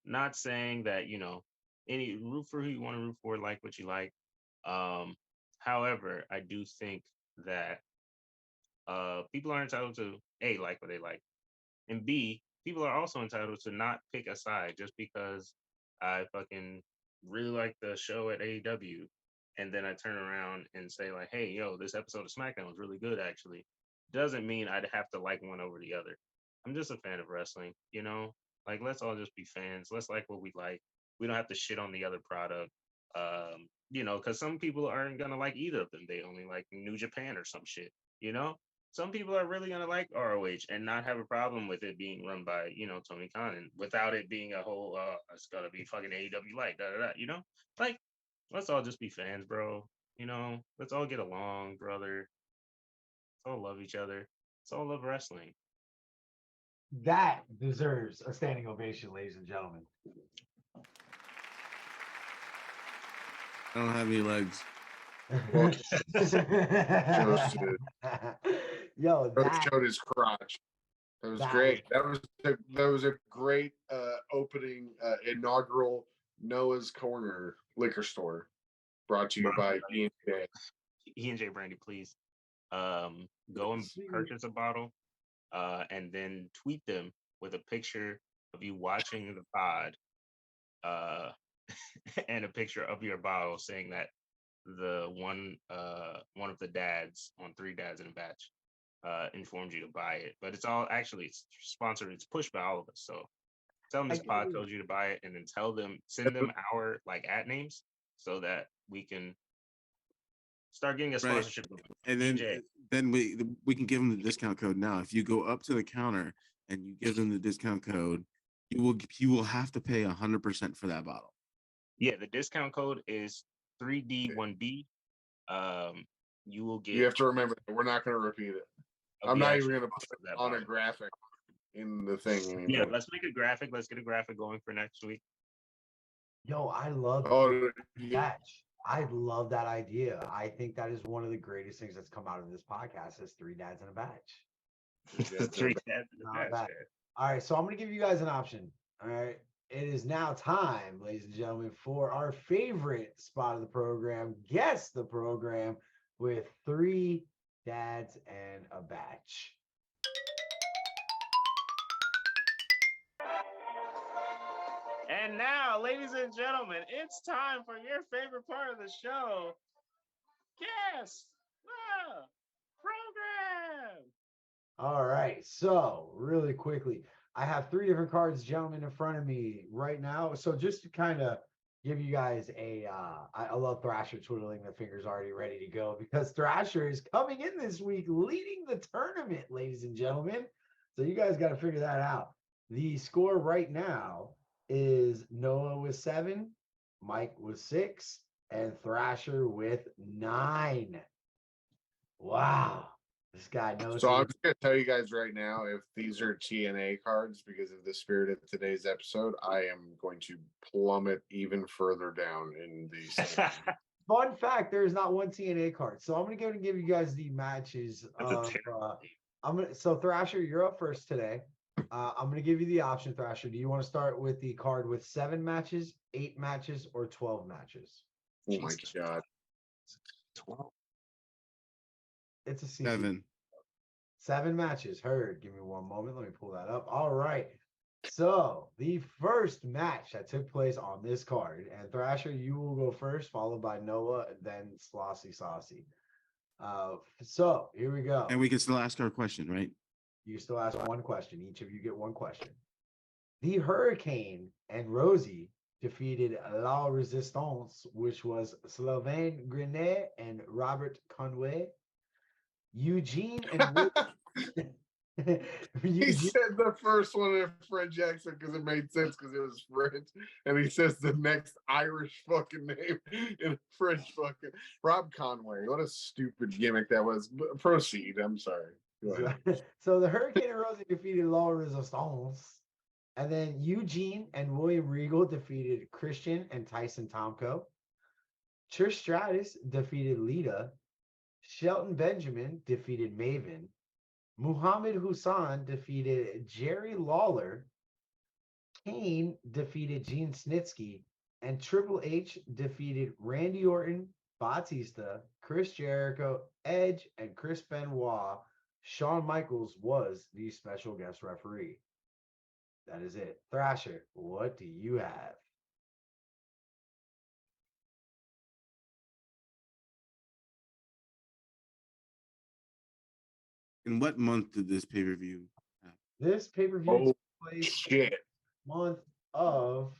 Not saying that, any root for who you want to root for, like what you like. However, I do think that people are entitled to A, like what they like, and B, people are also entitled to not pick a side just because I fucking really like the show at AEW, and then I turn around and say like, hey, yo, this episode of SmackDown was really good actually. Doesn't mean I'd have to like one over the other. I'm just a fan of wrestling, like let's all just be fans. Let's like what we like. We don't have to shit on the other product. Because some people aren't gonna like either of them. They only like New Japan or some shit, Some people are really gonna like ROH and not have a problem with it being run by, Tony Khan, and without it being a whole it's gotta be fucking AEW like Like, let's all just be fans, bro. Let's all get along, brother. Let's all love each other. Let's all love wrestling. That deserves a standing ovation, ladies and gentlemen. I don't have any legs. Yo, that showed his crotch. That was great. That was a great opening inaugural Noah's Corner liquor store, brought to you by E&J. E&J Brandy, please. Go and purchase a bottle, and then tweet them with a picture of you watching the pod, and a picture of your bottle saying that the one of the dads on 3 Dads in a Batch informed you to buy it. But it's sponsored. It's pushed by all of us. So Tell them I this can't pod believe- told you to buy it, and then send them our at names so that we can start getting a Right. sponsorship. With And DJ. then we can give them the discount code now. If you go up to the counter and you give them the discount code, you will have to pay 100% for that bottle. Yeah, the discount code is 3D1B. You will get. You have to remember that we're not going to repeat it. I'm not even going to put it on a graphic in the thing anymore. Yeah, let's make a graphic. Let's get a graphic going for next week. Yo, I love batch. I love that idea. I think that is one of the greatest things that's come out of this podcast is 3 dads in a batch. Three dads in a Not batch. bad. All right, so I'm going to give you guys an option. All right. It is now time, ladies and gentlemen, for our favorite spot of the program, Guess the Program, with 3 dads and a batch. And now, ladies and gentlemen, it's time for your favorite part of the show. Guess the program. All right. So, really quickly, I have 3 different cards, gentlemen, in front of me right now. So, just to kind of give you guys I love Thrasher twiddling the fingers already ready to go because Thrasher is coming in this week leading the tournament, ladies and gentlemen. So, you guys got to figure that out. The score right now is Noah with 7, Mike with 6, and Thrasher with 9. Wow. This guy knows. So I'm just going to tell you guys right now, if these are TNA cards, because of the spirit of today's episode, I am going to plummet even further down in the Fun fact: there is not one TNA card. So I'm going to give you guys the matches. So Thrasher, you're up first today. I'm going to give you the option, Thrasher. Do you want to start with the card with 7 matches, 8 matches, or 12 matches? Oh my God. 12. It's a secret. 7. 7 matches. Heard. Give me one moment. Let me pull that up. All right. So the first match that took place on this card, and Thrasher, you will go first, followed by Noah, and then Slossy Saucy. So here we go. And we can still ask our question, right? You still ask one question. Each of you get one question. The Hurricane and Rosie defeated La Resistance, which was Sylvain Grenet and Robert Conway. Eugene and He said the first one in French accent because it made sense because it was French, and he says the next Irish fucking name in French fucking Rob Conway. What a stupid gimmick that was. Proceed. I'm sorry. Go ahead. So the Hurricane and Rosie defeated La Resistance, and then Eugene and William Regal defeated Christian and Tyson Tomko. Trish Stratus defeated Lita. Shelton Benjamin defeated Maven. Muhammad Hassan defeated Jerry Lawler. Kane defeated Gene Snitsky. And Triple H defeated Randy Orton, Batista, Chris Jericho, Edge, and Chris Benoit. Shawn Michaels was the special guest referee. That is it. Thrasher, what do you have? In what month did this pay-per-view happen? This pay-per-view Oh, took place shit. month of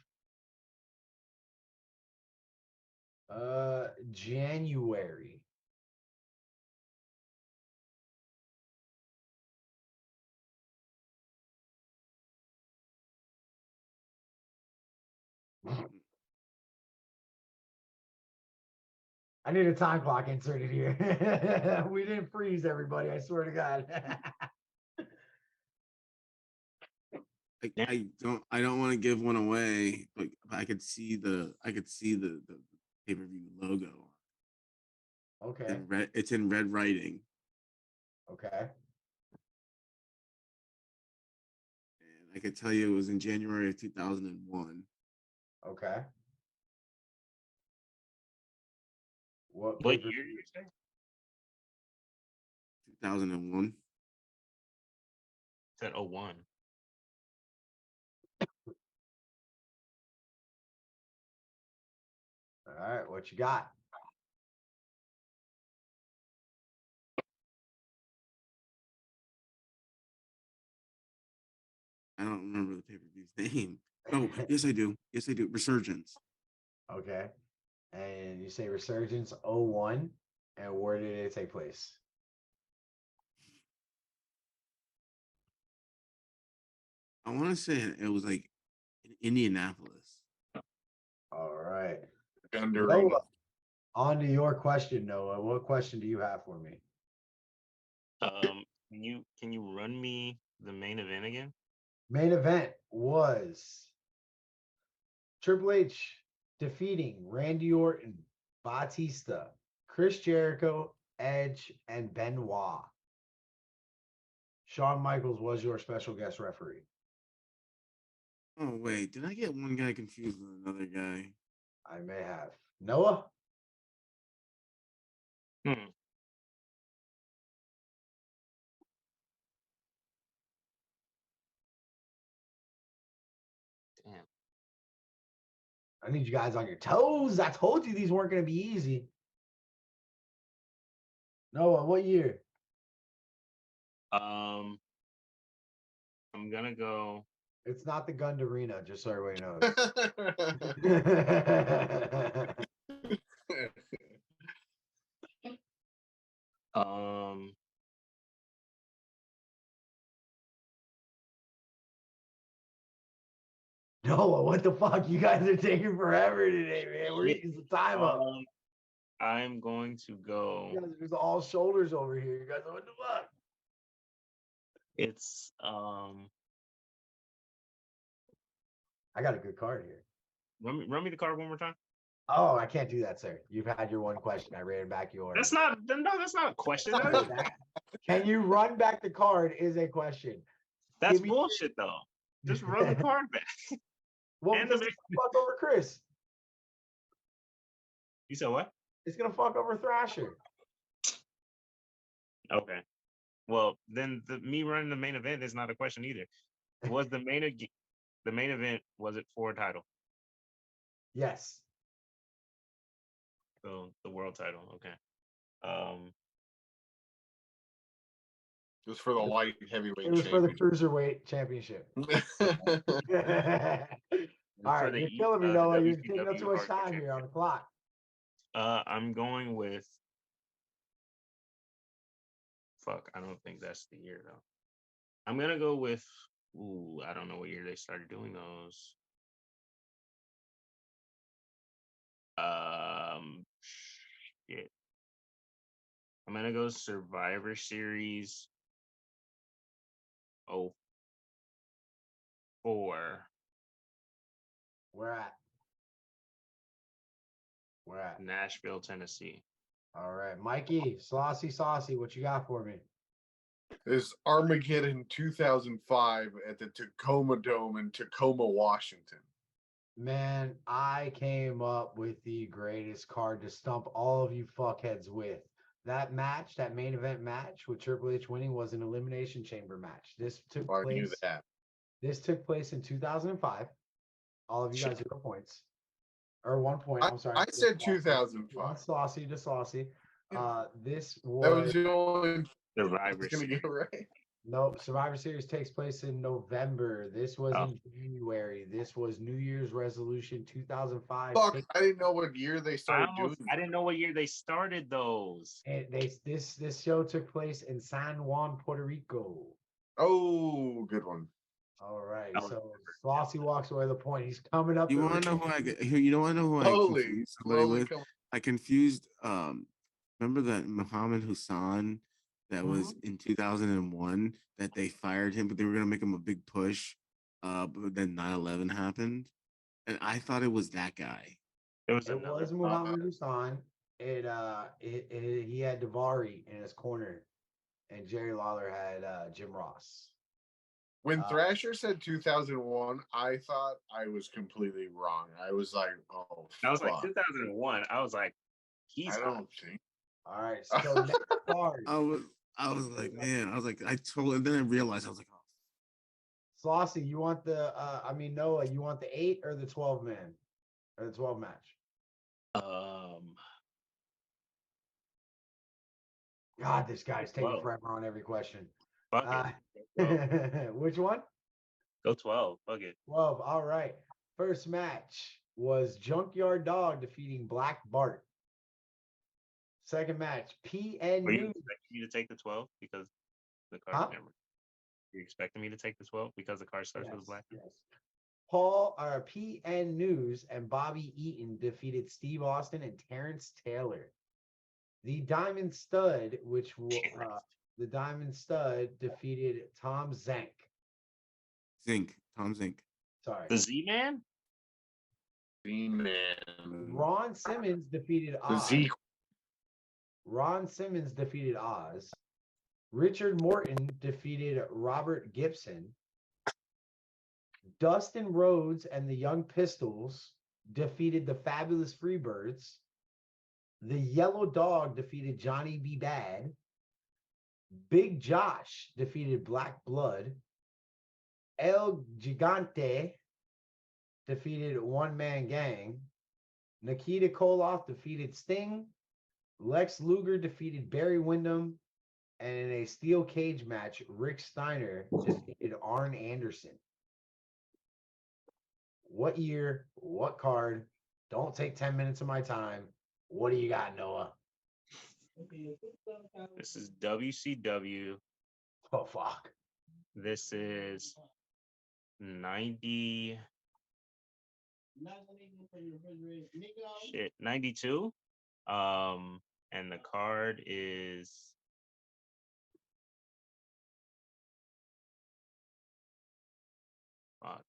January. I need a time clock inserted here. We didn't freeze everybody, I swear to God. I don't want to give one away, but I could see the pay-per-view logo. Okay. It's in red writing. Okay. And I could tell you it was in January of 2001. Okay. What What pay-per-view? year did you say? 2001. Said 01. All right, what you got? I don't remember the pay-per-view's Name. Oh, yes, I do. Yes, I do. Resurgence. Okay. And you say Resurgence 01. And where did it take place? I want to say it was like in Indianapolis. All right. Gundering. Noah, on to your question, Noah. What question do you have for me? Can you run me the main event again? Main event was Triple H defeating Randy Orton, Batista, Chris Jericho, Edge, and Benoit. Shawn Michaels was your special guest referee. Oh wait, did I get one guy confused with another guy? I may have. Noah? Hmm. Damn. I need you guys on your toes. I told you these weren't going to be easy. Noah, what year? I'm gonna go. It's not the Gund Arena, just so everybody knows. Um, Noah, what the fuck? You guys are taking forever today, man. We're shit. eating some time up. I'm going to go. You guys are just all shoulders over here. You guys are what the fuck? It's I got a good card here. run me the card one more time. Oh, I can't do that, sir. You've had your one question. I ran back yours. That's not a question. Can you run back the card is a question. That's Give me- bullshit though. Just run the card back. Well, And because the it's gonna fuck over Chris. You said what? It's gonna fuck over Thrasher. Okay. Well, then me running the main event is not a question either. Was the main event, was it for a title? Yes. So the world title. Okay. It was for the light heavyweight It was for the championship. cruiserweight championship. All For right, the you're E- killing me, the Noah. You're taking up WCW too much Hardcore time here on the clock. I'm going with. Fuck, I don't think that's the year though. I'm gonna go with. Ooh, I don't know what year they started doing those. Shit. I'm gonna go Survivor Series 04. Where at? Where at? Nashville, Tennessee. All right, Mikey, Saucy, what you got for me? Is Armageddon 2005 at the Tacoma Dome in Tacoma, Washington. Man, I came up with the greatest card to stump all of you fuckheads with. That match, that main event match with Triple H winning, was an elimination chamber match. This took I knew place. that. This took place in 2005. All of you guys 0 points. Or 1 point. I'm sorry. I said 2005. Saucy to Saucy. This That was was the only Survivor was gonna Series. get right. no Survivor Series takes place in November. This was in January. This was New Year's resolution 2005. Fuck, I didn't know what year they started doing. I didn't know what year they started those. And this show took place in San Juan, Puerto Rico. Oh, good one. All right, I don't so Saucy walks away with a point. He's coming up. You the want to know ring. who I get? You don't want to know who I Holy, confused somebody slowly with? coming. I confused. Remember that Muhammad Hassan that was Mhm. in 2001 that they fired him, but they were gonna make him a big push. But then 9/11 happened, and I thought it was that guy. It was It another. was Muhammad Hassan. He had Davari in his corner, and Jerry Lawler had Jim Ross. When Thrasher said 2001, I thought I was completely wrong. I was like, oh, I was like fuck. 2001. I was like, he's I hot. don't think. All right, so next card. I was like, man, I told, and then I realized I was like, oh, Saucy, you want the Noah, you want the 8 or the 12 man? Or the 12 match? God, this guy's taking Whoa. forever on every question. Fuck it. Go. Which one? Go 12. Fuck it. 12. All right. First match was Junkyard Dog defeating Black Bart. Second match, PN Were you News. expecting me to take the 12 because the card? Huh? Never mind. You expecting me to take the 12 because the card starts with black? Yes. PN News and Bobby Eaton defeated Steve Austin and Terrence Taylor. The Diamond Stud, the Diamond Stud defeated Tom Zank. Tom Zink. Sorry. The Z-Man? Z-Man. Ron Simmons defeated The Oz. Z. Ron Simmons defeated Oz. Richard Morton defeated Robert Gibson. Dustin Rhodes and the Young Pistols defeated the Fabulous Freebirds. The Yellow Dog defeated Johnny B. Bad. Big Josh defeated Black Blood. El Gigante defeated One Man Gang. Nikita Koloff defeated Sting. Lex Luger defeated Barry Windham. And in a steel cage match, Rick Steiner defeated Arn Anderson. What year? What card? Don't take 10 minutes of my time. What do you got, Noah? This is WCW. Oh, fuck. This is 90. Shit, 92. And the card is fuck.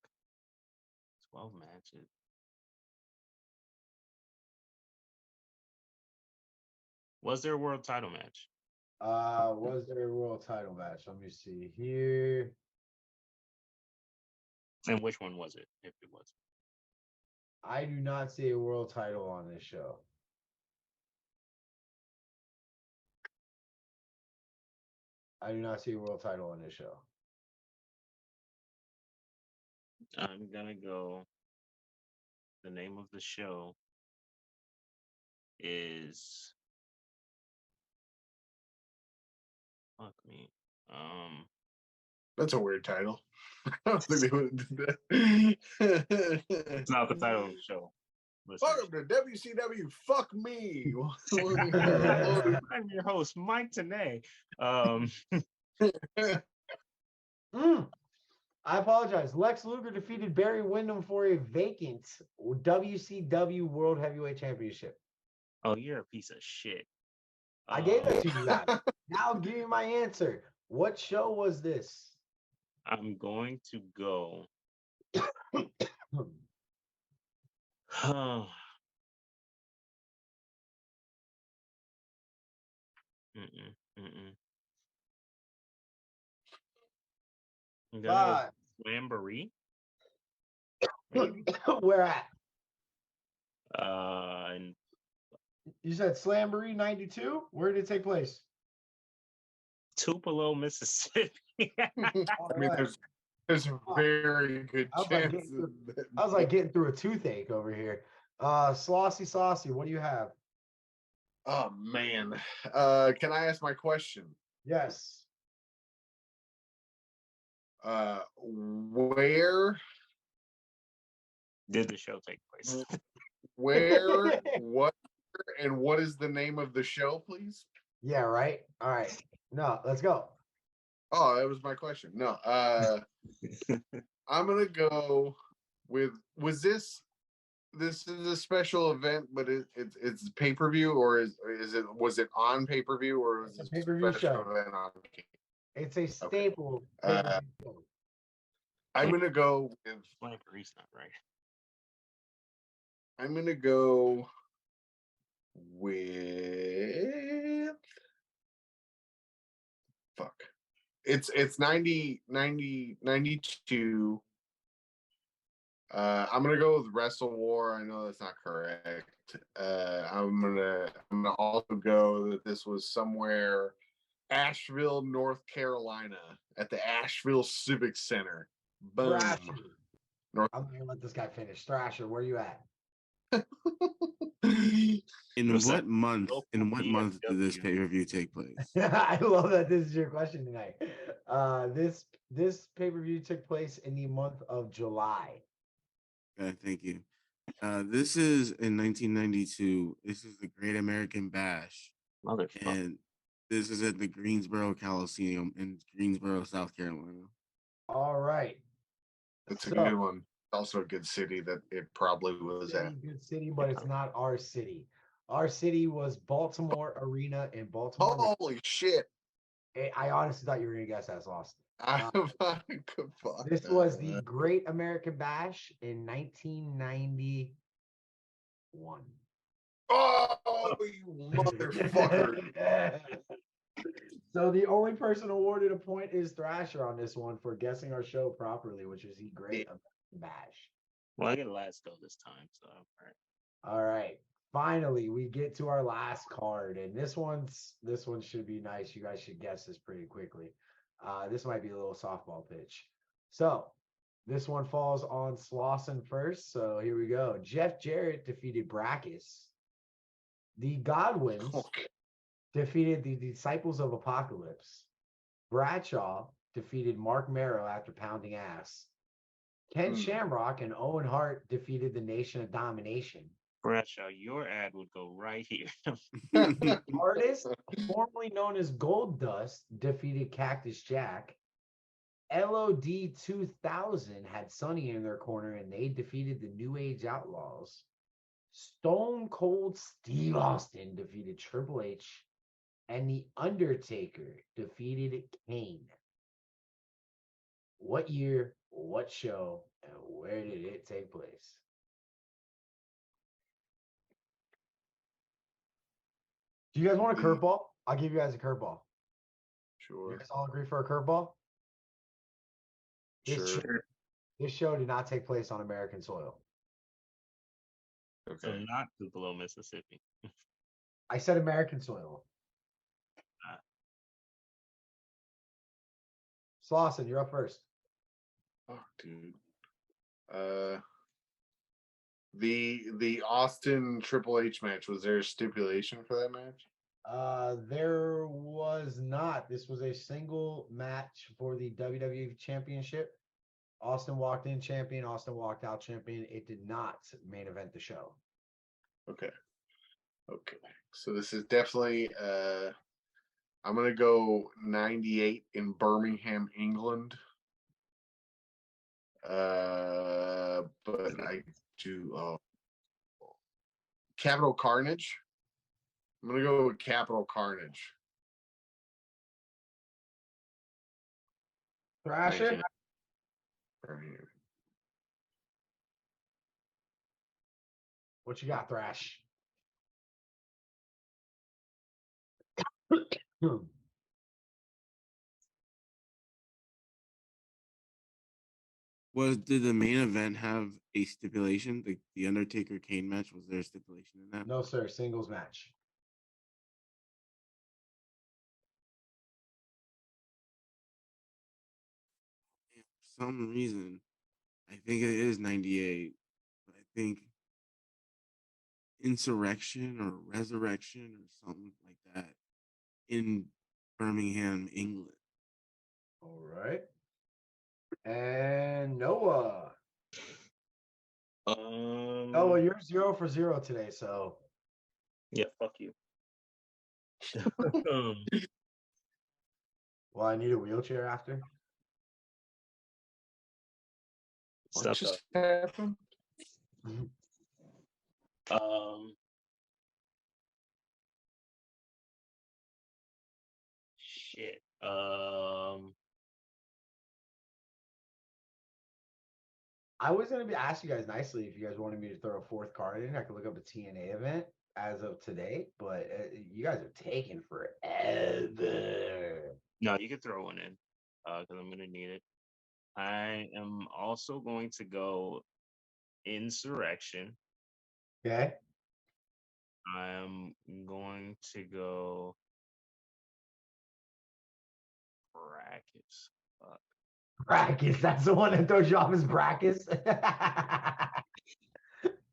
12 matches. Was there a world title match? Was there a world title match? Let me see here. And which one was it, if it was? I do not see a world title on this show. I do not see a world title on this show. I'm gonna go. The name of the show is fuck me. That's a weird title. I don't think they would do that. It's not the title of the show. Welcome to WCW. Fuck me. I'm your host, Mike Tenay. I apologize. Lex Luger defeated Barry Windham for a vacant WCW World Heavyweight Championship. Oh, you're a piece of shit. I gave that to you guys. Now give me my answer. What show was this? I'm going to go. I'm gonna go Slamboree. Where at? And You said Slamboree 92? Where did it take place? Tupelo, Mississippi. I mean, there's a very good chance. I was like getting through a toothache over here. Saucy, what do you have? Oh man. Can I ask my question? Yes. Where did the show take place? Where, what, and what is the name of the show, please? Yeah, right. All right. No, let's go. Oh, that was my question. No, I'm gonna go with. Was this is a special event, but it's pay-per-view, or was it on pay-per-view, or was it a pay-per-view special show. event on? It's a staple. Okay. I'm gonna go with. Slamboree's not right. I'm gonna go with. Fuck. It's 90, 92. I'm gonna go with Wrestle War. I know that's not correct. I'm gonna also go that this was somewhere Asheville, North Carolina, at the Asheville Civic Center. Boom. Thrasher. I'm gonna let this guy finish. Thrasher, where you at? In Listen, what month? In what month did this BMW. pay-per-view take place? I love that this is your question tonight. This pay-per-view took place in the month of July. Okay, thank you. This is in 1992. This is the Great American Bash, Motherfucker. and this is at the Greensboro Coliseum in Greensboro, South Carolina. All right. It's a So, good one. Also a good city that it probably was at. good city, but it's not our city. Our city was Baltimore Arena in Baltimore. Holy shit. I honestly thought you were gonna guess that's lost. This was the Great American Bash in 1991. Oh, you motherfucker. So the only person awarded a point is Thrasher on this one for guessing our show properly, which is the Great American Bash. Well, I get last go this time, so all right. All right. Finally, we get to our last card, and this one should be nice. You guys should guess this pretty quickly. This might be a little softball pitch. So this one falls on Slauson first. So here we go. Jeff Jarrett defeated Brackus. The Godwins defeated the Disciples of Apocalypse. Bradshaw defeated Mark Merrow after pounding ass. Ken Shamrock and Owen Hart defeated the Nation of Domination. Bradshaw, your ad would go right here. Artist, formerly known as Gold Dust, defeated Cactus Jack. LOD 2000 had Sonny in their corner and they defeated the New Age Outlaws. Stone Cold Steve Austin defeated Triple H. And The Undertaker defeated Kane. What year, what show, and where did it take place? Do you guys want a curveball? I'll give you guys a curveball. Sure. You guys all agree for a curveball? Sure. This show did not take place on American soil. So not Tupelo, Mississippi. I said American soil. Slauson, you're up first. Oh, dude. The Austin Triple H match, was there a stipulation for that match? There was not. This was a single match for the WWE Championship. Austin walked in champion. Austin walked out champion. It did not main event the show. Okay. So this is definitely I'm gonna go 98 in Birmingham, England. But I do Capital Carnage. I'm gonna go with Capital Carnage. Thrasher? Birmingham. What you got, Thrash? Did the main event have a stipulation? The Undertaker Kane match, was there a stipulation in that? No, sir. Singles match. For some reason, I think it is 98. But I think Insurrection or Resurrection or something like that in Birmingham, England. All right. And Noah. Noah, you're 0 for 0 today, so. Yeah, fuck you. Well, I need a wheelchair after. What just happened? Shit. I was going to ask you guys nicely if you guys wanted me to throw a fourth card in. I could look up a TNA event as of today, but you guys are taking forever. No, you can throw one in because I'm going to need it. I am also going to go Insurrection. Okay. I'm going to go Brackets. Fuck. Brackus, that's the one that throws you off as Brackus.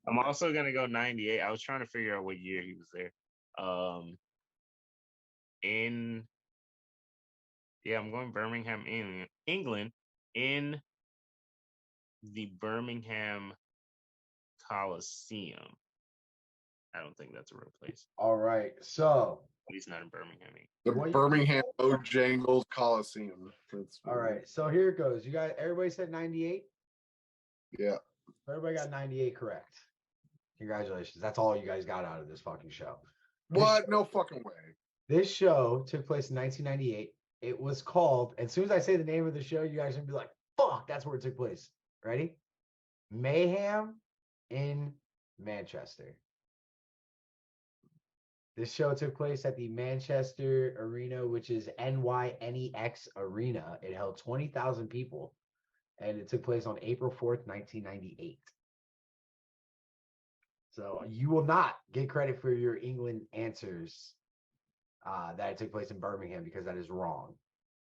I'm I'm also gonna go 98. I was trying to figure out what year he was there. In I'm going Birmingham, England, in the Birmingham Coliseum. I don't think that's a real place. All right. So At least not in Birmingham. The What you- Birmingham Bojangles Coliseum. all right. So here it goes. You guys, everybody said 98. Yeah. Everybody got 98 correct. Congratulations. That's all you guys got out of this fucking show. What? No fucking way. This show took place in 1998. It was called, as soon as I say the name of the show, you guys are gonna be like, fuck, that's where it took place. Ready? Mayhem in Manchester. This show took place at the Manchester Arena, which is NYNEX Arena. It held 20,000 people, and it took place on April 4th, 1998. So you will not get credit for your England answers that it took place in Birmingham, because that is wrong.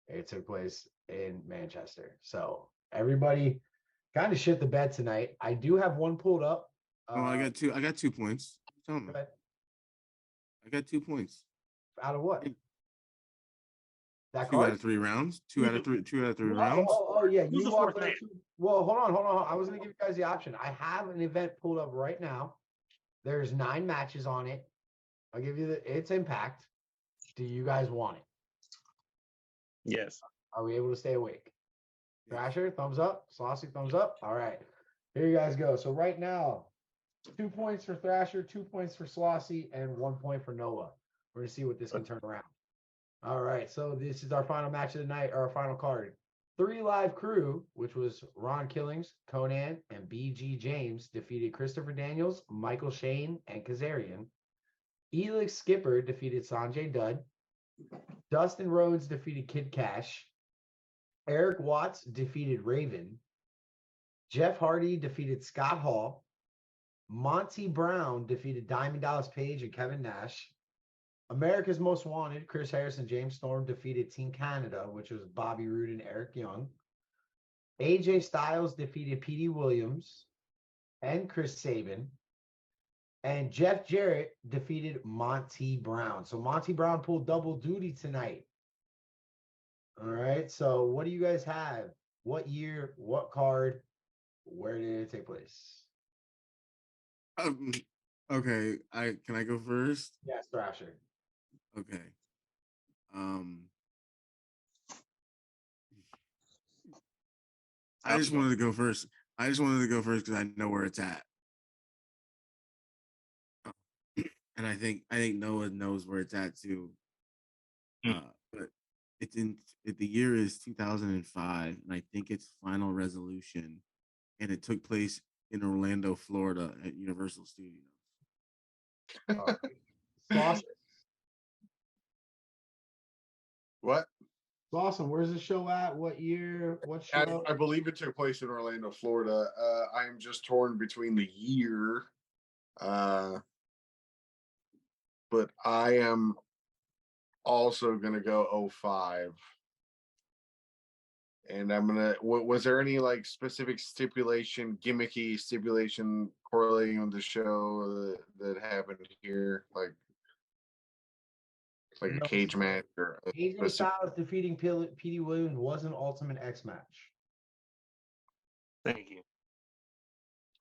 It took place in Manchester. So everybody kind of shit the bed tonight. I do have one pulled up. I got 2 points. Tell me. Go ahead. I got 2 points. Out of what? That 2 out card? of 3 rounds. 2 out of 3 Oh, rounds. yeah. Who's You the walked fourth man? Well, hold on. I was going to give you guys the option. I have an event pulled up right now. There's 9 matches on it. I'll give you it's Impact. Do you guys want it? Yes. Are we able to stay awake? Thrasher, thumbs up. Saucy, thumbs up. All right. Here you guys go. So right now, 2 points for Thrasher, 2 points for Slossy, and 1 point for Noah. We're going to see what this can turn around. All right. So this is our final match of the night, or our final card. 3 Live Crew, which was Ron Killings, Conan, and BG James, defeated Christopher Daniels, Michael Shane, and Kazarian. Elix Skipper defeated Sanjay Dutt. Dustin Rhodes defeated Kid Cash. Eric Watts defeated Raven. Jeff Hardy defeated Scott Hall. Monty Brown defeated Diamond Dallas Page and Kevin Nash. America's Most Wanted, Chris Harris and James Storm defeated Team Canada, which was Bobby Roode and Eric Young. AJ Styles defeated Petey Williams and Chris Sabin. And Jeff Jarrett defeated Monty Brown. So Monty Brown pulled double duty tonight. All right. So what do you guys have? What year? What card? Where did it take place? Okay. Can I go first? Yes, Thrasher. Okay. I just wanted to go first. Because I know where it's at. And I think Noah knows where it's at too. But the year is 2005, and I think it's Final Resolution, and it took place in Orlando, Florida, at Universal Studios. Awesome. What? Awesome. Where's the show at? What year? What show? I believe it took place in Orlando, Florida. I am just torn between the year. But I am also going to go 05. And I'm going to, was there any like specific gimmicky stipulation correlating with the show that happened here? Like a cage match or AJ Styles defeating Petey Williams was an Ultimate X match. Thank you.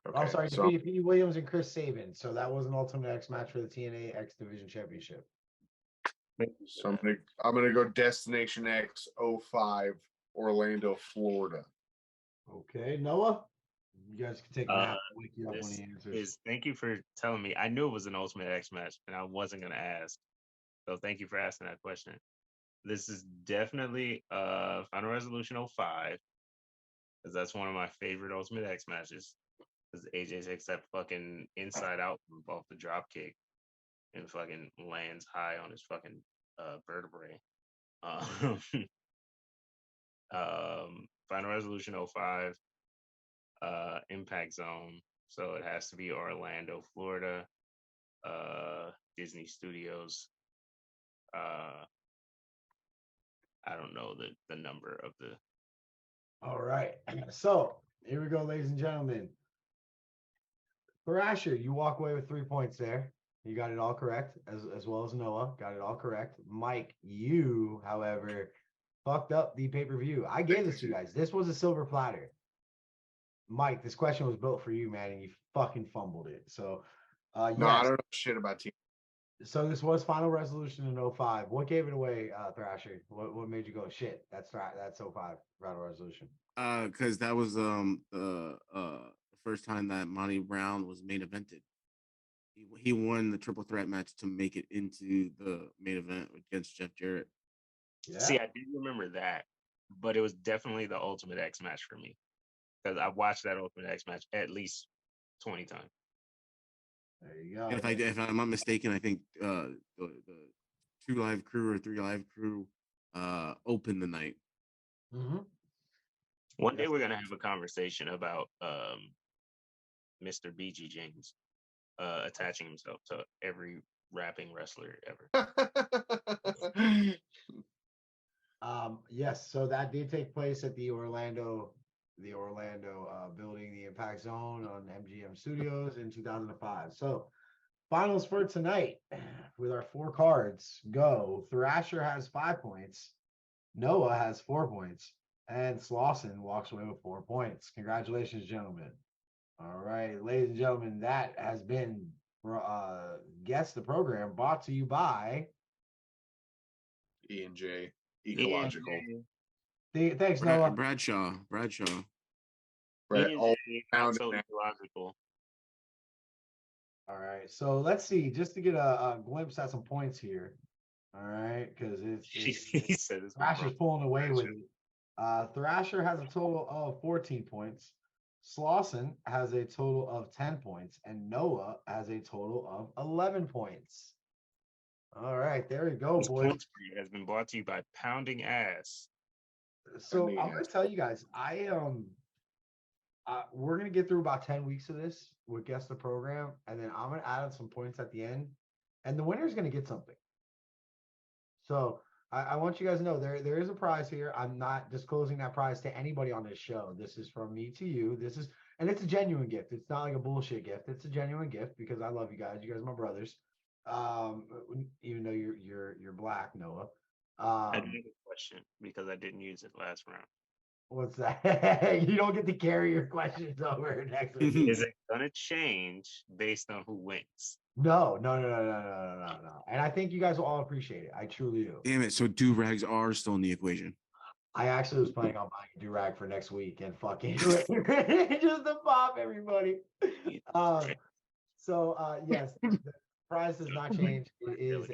Okay, I'm sorry, defeated Petey Williams and Chris Sabin. So that was an Ultimate X match for the TNA X Division Championship. So I'm gonna go Destination X 05, Orlando, Florida. Okay, Noah, you guys can take a nap. Wake you up when he answers. Thank you for telling me. I knew it was an Ultimate X match, and I wasn't gonna ask. So thank you for asking that question. This is definitely Final Resolution 05, because that's one of my favorite Ultimate X matches. Because AJ takes that fucking inside out off the drop kick and fucking lands high on his fucking vertebrae. Final Resolution 05, Impact Zone. So it has to be Orlando, Florida, Disney Studios. I don't know the number of the. All right. So here we go, ladies and gentlemen. Thrasher, you walk away with 3 points there. You got it all correct, as well as Noah. Got it all correct. Mike, you, however, fucked up the pay-per-view. I gave this to you guys. This was a silver platter. Mike, this question was built for you, man, and you fucking fumbled it. So, No, I yes. don't know shit about team. So this was Final Resolution in 05. What gave it away, Thrasher? What made you go, shit, that's 05, Final Resolution? Because that was the first time that Monty Brown was main evented. He won the triple threat match to make it into the main event against Jeff Jarrett. Yeah. See, I do remember that, but it was definitely the Ultimate X match for me because I watched that Ultimate X match at least 20 times. There you go. If I'm not mistaken, I think the 2 Live Crew or 3 Live Crew opened the night. Mm-hmm. One day we're gonna have a conversation about Mr. BG James attaching himself to every rapping wrestler ever. Yes, so that did take place at the Orlando building, the Impact Zone on MGM Studios in 2005. So finals for tonight with our 4 cards go. Thrasher has 5 points, Noah has 4 points, and Slauson walks away with 4 points. Congratulations, gentlemen. All right, ladies and gentlemen, that has been Guess the Program, brought to you by E&J Ecological. Thanks, Noah. Bradshaw. Brett, all Not found so it. ecological. All right, so let's see, just to get a glimpse at some points here. All right, because He said it's Thrasher's pulling away with it. Thrasher has a total of 14 points. Slauson has a total of 10 points, and Noah has a total of 11 points. All right, there we go, This boys. Points for you has been brought to you by Pounding Ass. So I'm gonna tell you guys, we're gonna get through about 10 weeks of this with Guess the Program, and then I'm gonna add on some points at the end, and the winner is gonna get something. So I want you guys to know there is a prize here. I'm not disclosing that prize to anybody on this show. This is from me to you. And it's a genuine gift. It's not like a bullshit gift. It's a genuine gift because I love you guys. You guys are my brothers. Even though you're black, Noah. I do have a question because I didn't use it last round. What's that? You don't get to carry your questions over next week. Is it gonna change based on who wins? No. And I think you guys will all appreciate it. I truly do. Damn it! So do-rags are still in the equation. I actually was planning on buying a do-rag for next week and fucking just to pop everybody. Yes, the prize does not change. It is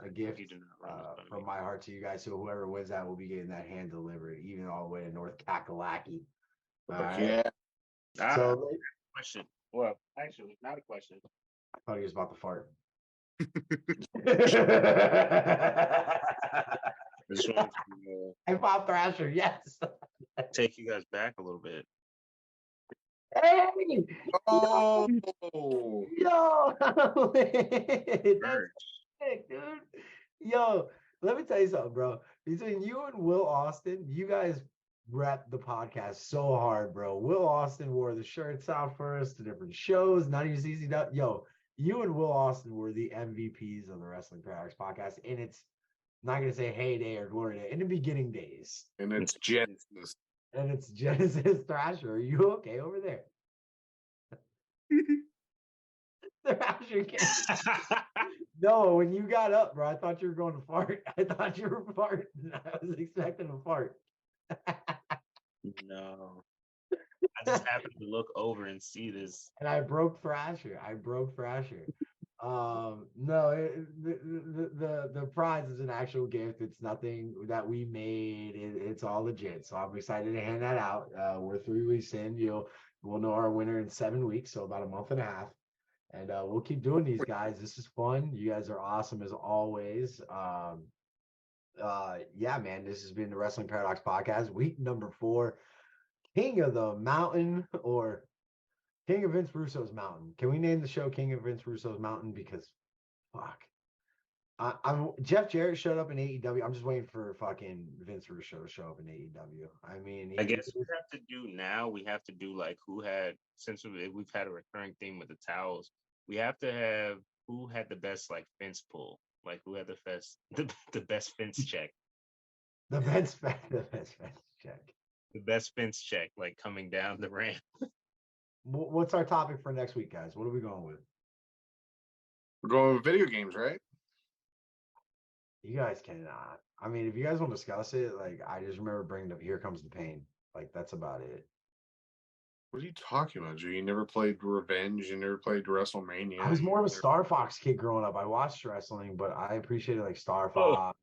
a gift from my heart to you guys. So whoever wins that will be getting that hand delivered, even all the way to North Kakalaki. All right. Yeah. So Question. Well, actually, not a question. I thought he was about to fart. I just wanted to Hey, Bob Thrasher, yes. take you guys back a little bit. Hey, Oh, yo, that's sick, dude. Yo, let me tell you something, bro. Between you and Will Austin, you guys rep the podcast so hard, bro. Will Austin wore the shirts out for us to different shows, not even easy. Yo, you and Will Austin were the MVPs of the Wrestling Paradox podcast, and it's not gonna say heyday or glory day in the beginning days. and it's Genesis. And it's Genesis Thrasher. Are you okay over there? Thrasher No, when you got up, bro, I thought you were going to fart. I thought you were farting. I was expecting a fart. No. I just happened to look over and see this. And I broke Thrasher. No, the prize is an actual gift. It's nothing that we made. It's all legit. So I'm excited to hand that out. We're 3 weeks in. We'll know our winner in 7 weeks, so about a month and a half. And we'll keep doing these, guys. This is fun. You guys are awesome as always. Yeah, man, this has been the Wrestling Paradox Podcast, week number 4. King of the Mountain, or King of Vince Russo's Mountain. Can we name the show King of Vince Russo's Mountain? Because fuck. I'm Jeff Jarrett showed up in AEW. I'm just waiting for fucking Vince Russo to show up in AEW. I mean, I guess we have to do now. We have to do like who had since we've had a recurring theme with the towels. We have to have who had the best like fence pull, like who had the best the best fence check, the best check. the best fence check, like coming down the ramp. What's our topic for next week, guys? What are we going with? We're going with video games, right? You guys cannot. I mean, if you guys want to discuss it, like I just remember bringing up Here Comes the Pain. Like that's about it. What are you talking about, Drew? You never played Revenge. You never played WrestleMania. I was more of a Star Fox kid growing up. I watched wrestling, but I appreciated like Star Oh. Fox.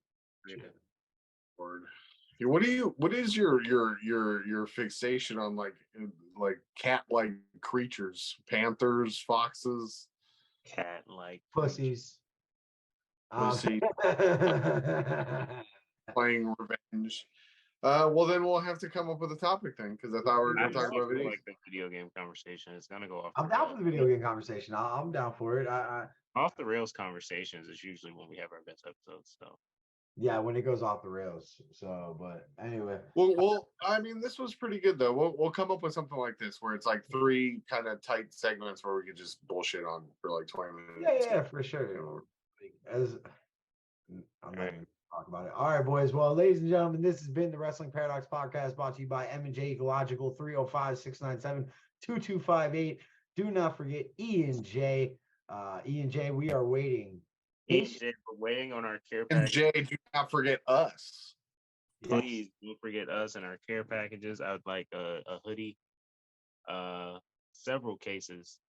Lord. What is your fixation on like cat-like creatures, panthers, foxes, Cat like Pussies. Pussy. Playing Revenge? Well, then we'll have to come up with a topic then, because I thought we were going to talk about video. Like the video game conversation. It's gonna go off. I'm down for the video game conversation. I'm down for it. Off the rails conversations is usually when we have our best episodes. So yeah, when it goes off the rails. So, but anyway. Well, I mean, this was pretty good though. We'll come up with something like this where it's like 3 kind of tight segments where we could just bullshit on for like 20 minutes. Yeah, for sure. As I'm not going to talk about it. All right, boys. Well, ladies and gentlemen, this has been the Wrestling Paradox Podcast brought to you by M&J Ecological 305-697-2258. Do not forget E&J. E&J, we are waiting. we're waiting on our care And package. Jay, do not forget us. Please don't forget us and our care packages. I would like a hoodie, several cases.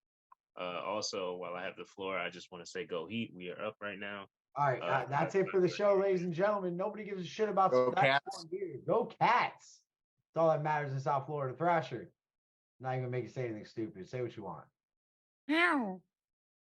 Also, while I have the floor, I just want to say go Heat. We are up right now. All right, that's it for the show, ladies and gentlemen. Nobody gives a shit about Go that Cats. here. Go Cats. That's all that matters in South Florida. Thrasher. Not even gonna make you say anything stupid. Say what you want. Meow.